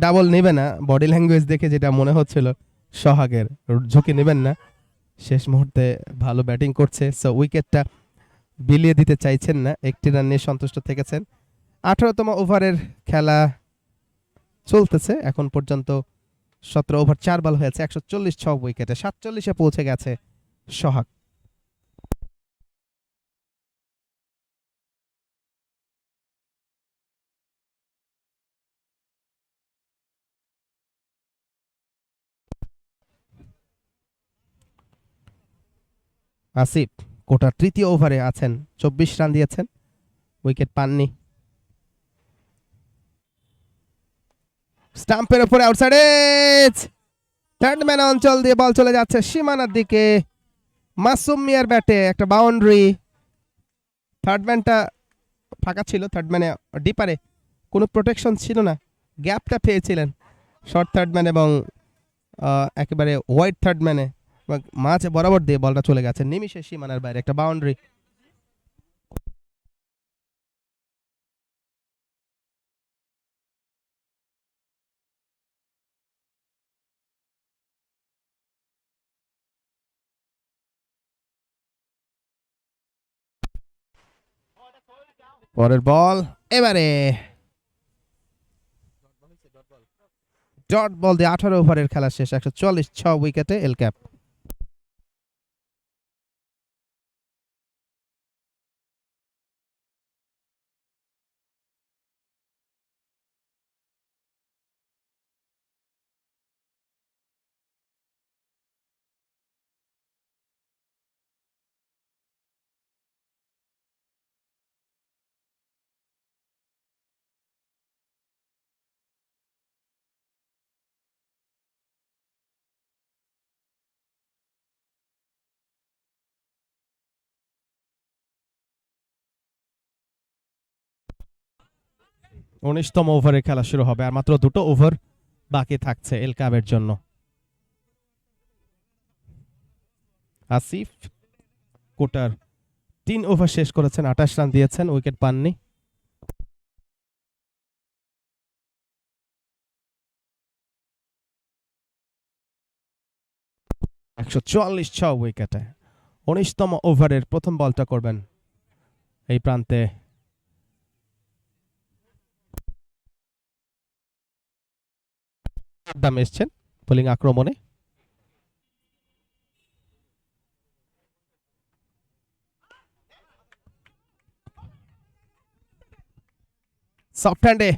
ডাবল নেবে না, বডি ল্যাঙ্গুয়েজ দেখে যেটা মনে হচ্ছিল সোহাগের, ঝুঁকি নেবেন না। শেষ মুহূর্তে ভালো ব্যাটিং করছে, সো উইকেটটা বিলিয়ে দিতে চাইছেন না, একটি রান নিয়ে সন্তুষ্ট থেকেছেন। 18তম ওভারের খেলা চলতেছে এখন পর্যন্ত। 17 ওভার 4 বল হয়েছে, 140, 6 উইকেটে 47-এ পৌঁছে গেছে সোহাগ। আসিফ কোটার তৃতীয় ওভারে আছেন, 24 রান দিয়েছেন, উইকেট পাননি। স্টাম্পের উপরে আউটসাইড এজ, থার্ড ম্যান অঞ্চল দিয়ে বল চলে যাচ্ছে সীমানার দিকে। মাসুম মিয়ার ব্যাটে একটা বাউন্ডারি। থার্ড ম্যানটা ফাঁকা ছিল, থার্ড ম্যানে ডিপারে কোনো প্রোটেকশন ছিল না, গ্যাপটা পেয়েছিলেন শর্ট থার্ড ম্যান এবং একেবারে ওয়াইড থার্ড ম্যানে মাঝ বরাবর দিয়ে বলটা চলে গেছে নিমিষে সীমানার বাইরে, একটা বাউন্ডারি। পরের বল এবারে ডট বল দিয়ে 18 ওভারের খেলা শেষ, 140, 6 উইকেটে এল ক্যাপ। উনিশতম ওভারে খেলা শুরু হবে, আর মাত্র দুটো ওভার বাকি থাকছে এল ক্যাপের জন্য। আসিফ কোটার 3 ওভার শেষ করেছেন, 28 রান দিয়েছেন, উইকেট পাননি। একশো 6 উইকেটে 19তম ওভারের প্রথম বলটা করবেন এই প্রান্তে দাম এসছেন বোলিং আক্রমণে। সফট হ্যান্ডে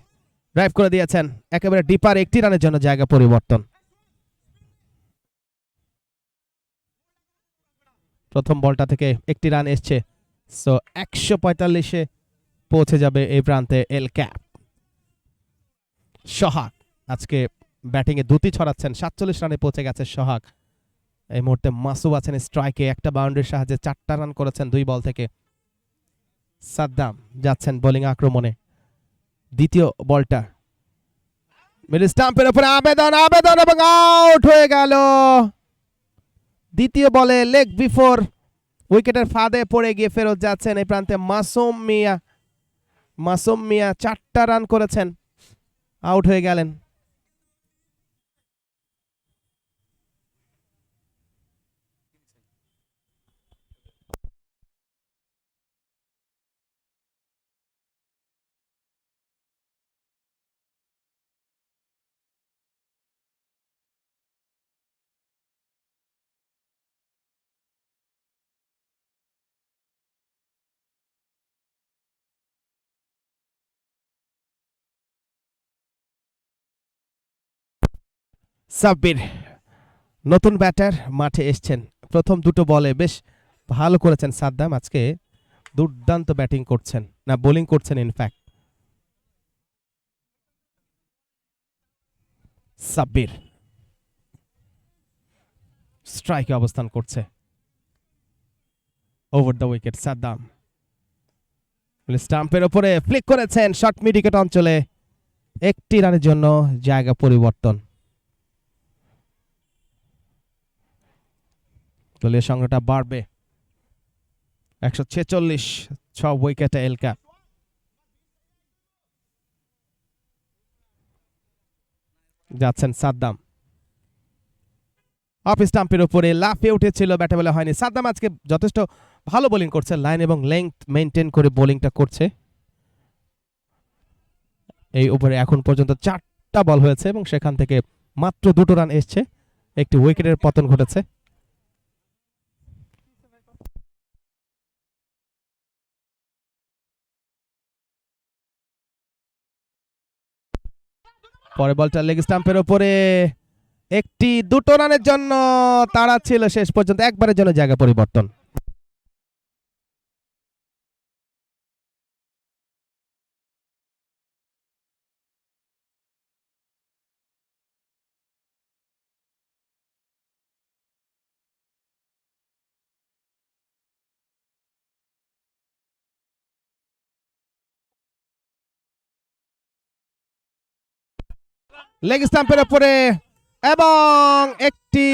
ড্রাইভ করে দিয়েছেন, একেবারে ডিপার, একটি রানের জন্য জায়গা পরিবর্তন। প্রথম বলটা থেকে একটি রান এসছে, সো 145-এ পৌঁছে যাবে এই প্রান্তে এল ক্যাপ। সোহাগ আজকে ব্যাটিং এ দুটি ছড়াচ্ছেন, 47 রানে পৌঁছে গেছে সোহাগ। এই মুহূর্তে মাসুব আছেন স্ট্রাইকে, একটা বাউন্ডারির সাহায্যে 4টা রান করেছেন 2 বল থেকে। সাদ্দাম যাচ্ছেন বোলিং আক্রমণে, দ্বিতীয় বলটা মিড স্টাম্পের উপরে আবেদন এবং আউট হয়ে গেল। দ্বিতীয় বলে লেগ বিফোর উইকেটের ফাঁদে পড়ে গিয়ে ফেরত যাচ্ছেন এই প্রান্তে মাসুম মিয়া 4টা রান করেছেন, আউট হয়ে গেলেন। সাব্বির নতুন ব্যাটার মাঠে এসছেন, প্রথম দুটো বলে বেশ ভালো করেছেন সাদ্দাম, আজকে দুর্দান্ত ব্যাটিং করছেন, না বোলিং করছেন ইনফ্যাক্ট। সাব্বির স্ট্রাইকে অবস্থান করছে, ওভার দ্য উইকেট সাদ্দাম স্টাম্পের উপরে ফ্লিক করেছেন শর্ট মিড উইকেট অঞ্চলে, একটি রানের জন্য জায়গা পরিবর্তন। দলীয় সংখ্যাটা বাড়বে 146, 6 উইকেটে এল ক্যাপ। যাচ্ছেন সাদ্দাম, অফ স্টাম্পের উপরে লাফিয়ে উঠেছিল, ব্যাটে বলে হয়নি। সাদ্দাম আজকে যথেষ্ট ভালো বোলিং করছে, লাইন এবং লেংথ মেনটেন করে বোলিংটা করছে। এই ওভারে এখন পর্যন্ত 4টা বল হয়েছে এবং সেখান থেকে মাত্র 2টো রান এসছে, একটি উইকেটের পতন ঘটেছে। পরে বলটা লেগ স্টাম্পের উপরে, একটি 2টো রানের জন্য তাড়া ছিল, শেষ পর্যন্ত একবারের জন্য জায়গা পরিবর্তন। লেগ স্টাম্পের উপরে এবং একটি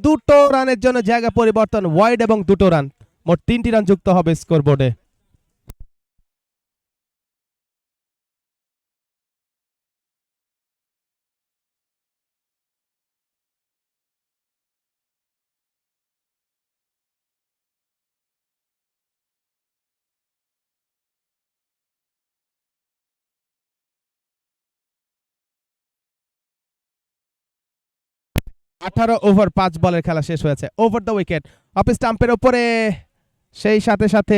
2টো রানের জন্য জায়গা পরিবর্তন, ওয়াইড এবং 2টো রান, মোট 3টি রান যুক্ত হবে স্কোরবোর্ডে। আঠারো ওভার 5 বলের খেলা শেষ হয়েছে, ওভার দ্য উইকেট, অফ স্টাম্পের উপরে, সেই সাথে সাথে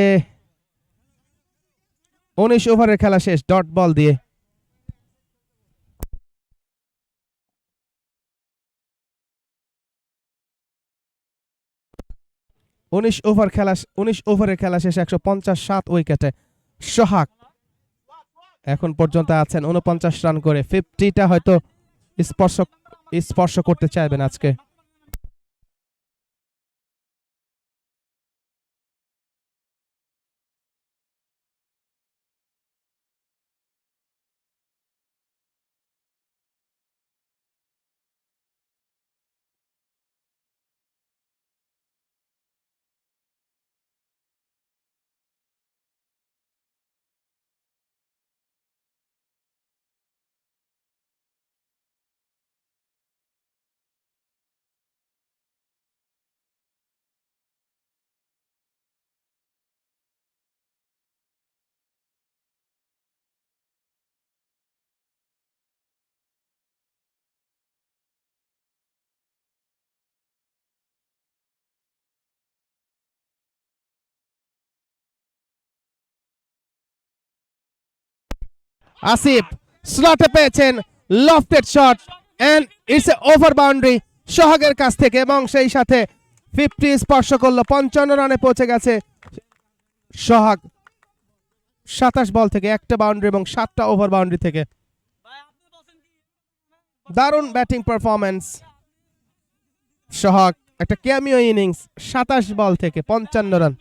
19 ওভারের খেলা শেষ ডট বল দিয়ে। উনিশ ওভারের খেলা শেষ 157 উইকেটে সোহাগ এখন পর্যন্ত আছেন 49 রান করে, 50টা হয়তো স্পর্শ করতে চাইবেন আজকে। আসিফ স্লটে পেয়েছেন lofted shot and it's a over boundary সোহাগের কাছ থেকে এবং সেই সাথে 50 স্পর্শ করলো 55 রানে পৌঁছে গেছে সোহাগ 27 বল থেকে একটা বাউন্ডারি এবং 7টা ওভার বাউন্ডারি থেকে দারুণ ব্যাটিং পারফরম্যান্স সোহাগ একটা ক্যামিও ইনিংস 27 বল থেকে 55 রান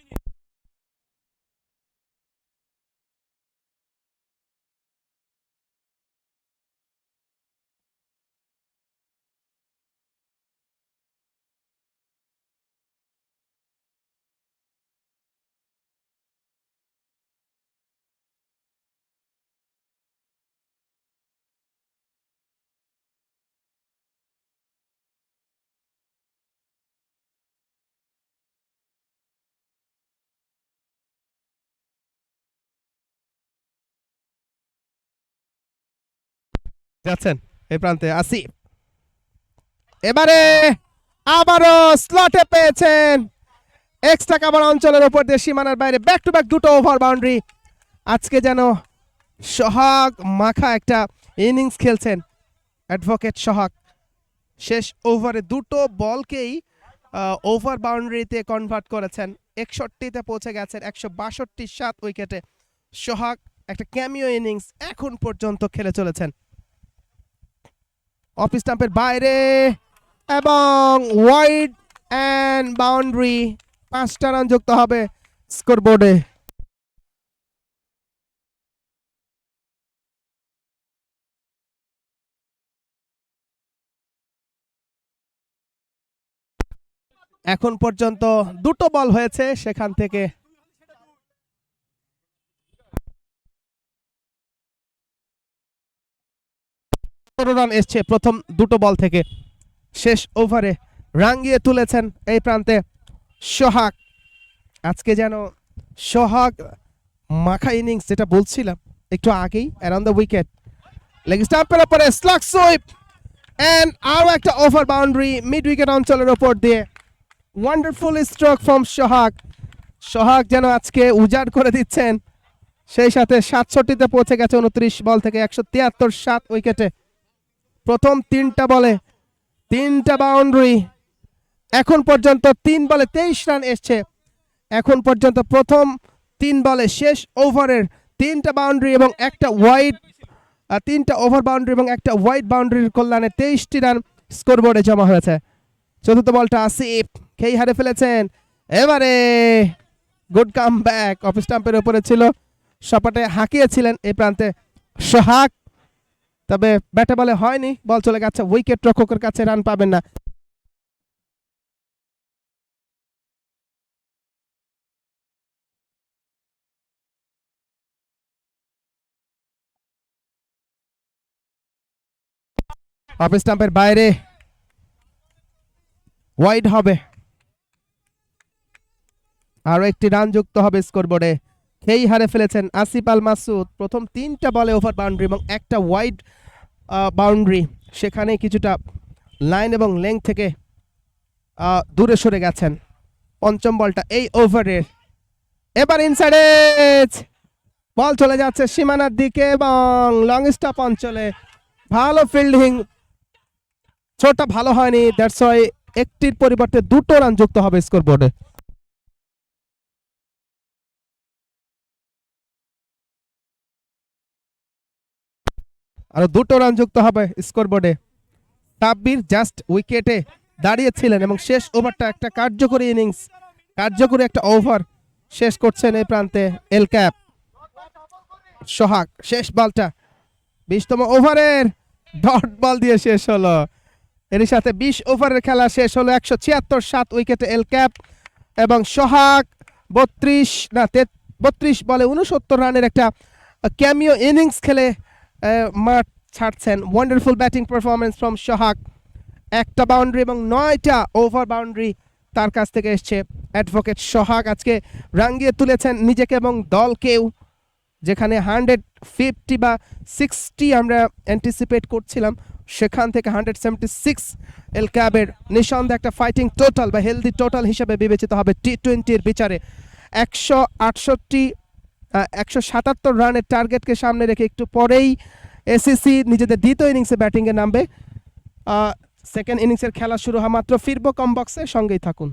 যাচ্ছেন এই প্রান্তে আসিফ এবারে আবারও স্লটে পেয়েছেন এক্সট্রা কাভার অঞ্চলের উপর দিয়ে সীমানার বাইরে ব্যাক টু ব্যাক দুটো ওভার বাউন্ডারি আজকে যেন সোহাগ মাখা একটা ইনিংস খেলছেন অ্যাডভোকেট সোহাগ শেষ ওভারে দুটো বলকেই ওভার বাউন্ডারিতে কনভার্ট করেছেন 61তে পৌঁছে গেছেন 162 7 উইকেটে সোহাগ একটা ক্যামিও ইনিংস এখন পর্যন্ত খেলে চলেছেন অফ স্টাম্পের বাইরে এবং ওয়াইড এন্ড বাউন্ডারি 5টা রান যুক্ত হবে স্কোরবোর্ডে এখন পর্যন্ত দুটো বল হয়েছে সেখান থেকে রান এসছে প্রথম দুটো বল থেকে শেষ ওভারে রাঙ্গিয়ে তুলেছেন এই প্রান্তে সোহাগ আজকে যেন সোহাগ মাখা ইনিংস যেটা বলছিলাম একটু আগেই অ্যারাউন্ড দ্য উইকেট লেগ স্টাম্পের উপরে স্লাগ সুইপ এন্ড আরও একটা ওভার বাউন্ডারি মিড উইকেট অঞ্চলের উপর দিয়ে ওয়ান্ডারফুল স্ট্রোক ফ্রম সোহাগ সোহাগ যেন আজকে উজাড় করে দিচ্ছেন সেই সাথে 67তে পৌঁছে গেছে 29 বল থেকে 173 7 উইকেটে প্রথম 3টা বলে 3টা বাউন্ডারি এখন পর্যন্ত 3 বলে 23 রান এসছে এখন পর্যন্ত প্রথম 3 বলে শেষ ওভারের 3টা বাউন্ডারি এবং একটা ওয়াইড 3টা ওভার বাউন্ডারি এবং একটা ওয়াইড বাউন্ডারির কল্যাণে 23টি রান স্কোরবোর্ডে জমা হয়েছে চতুর্থ বলটা আসিফ খেই হারে ফেলেছেন এবারে গুড কাম ব্যাক অফ স্টাম্পের উপরে ছিল সপাটে হাঁকিয়েছিলেন এই প্রান্তে সোহাগ তবে ব্যাটে বলে হয়নি বল চলে গেছে উইকেট রক্ষকের কাছে রান পাবেন না অফ স্টাম্পের বাইরে ওয়াইড হবে আরো একটি রান যুক্ত হবে স্কোরবোর্ডে খেই হারে ফেলেছেন আসিফ আল মাসুদ প্রথম 3টা বলে ওভার বাউন্ডারি এবং একটা ওয়াইড বাউন্ডারি সেখানে কিছুটা লাইন এবং লেংথ থেকে দূরে সরে গেছেন পঞ্চম বলটা এই ওভারের এবার ইনসাইড এজ বল চলে যাচ্ছে সীমানার দিকে এবং লং স্টপ অঞ্চলে ভালো ফিল্ডিং ছোটটা ভালো হয়নি দ্যাটস ওয়াই একটির পরিবর্তে দুটো রান যুক্ত হবে স্কোরবোর্ডে আরো দুটো রান যুক্ত হবে স্কোরবোর্ডে সাব্বির জাস্ট উইকেটে দাঁড়িয়েছিলেন এবং শেষ ওভারটা একটা কার্যকরী ইনিংস কার্যকরী একটা ওভার শেষ করছেন এই প্রান্তে এল ক্যাপ সোহাগ শেষ বলটা 20তম ওভারের ডট বল দিয়ে শেষ হলো এর সাথে 20 ওভারের খেলা শেষ হলো 176 7 উইকেটে এল ক্যাপ এবং সোহাগ 32 বলে 69 রানের একটা ক্যামিও ইনিংস খেলে মাঠ ছাড়ছেন ওয়ান্ডারফুল ব্যাটিং পারফরম্যান্স ফ্রম সোহাগ একটা বাউন্ডারি এবং 9টা ওভার বাউন্ডারি তার কাছ থেকে এসছে অ্যাডভোকেট সোহাগ আজকে রাঙ্গিয়ে তুলেছেন নিজেকে এবং দলকেও যেখানে 150 বা 60 আমরা অ্যান্টিসিপেট করছিলাম সেখান থেকে 176 এল ক্যাবের নিঃসন্দেহে একটা ফাইটিং টোটাল বা হেলদি টোটাল হিসেবে বিবেচিত হবে টি-20-র বিচারে 168 177 রানের টার্গেটকে সামনে রেখে একটু পরেই এসিসি নিজেদের দ্বিতীয় ইনিংসে ব্যাটিংয়ে নামবে। সেকেন্ড ইনিংসের খেলা শুরু হওয়া মাত্র ফিরবো কমবক্সে, সঙ্গেই থাকুন।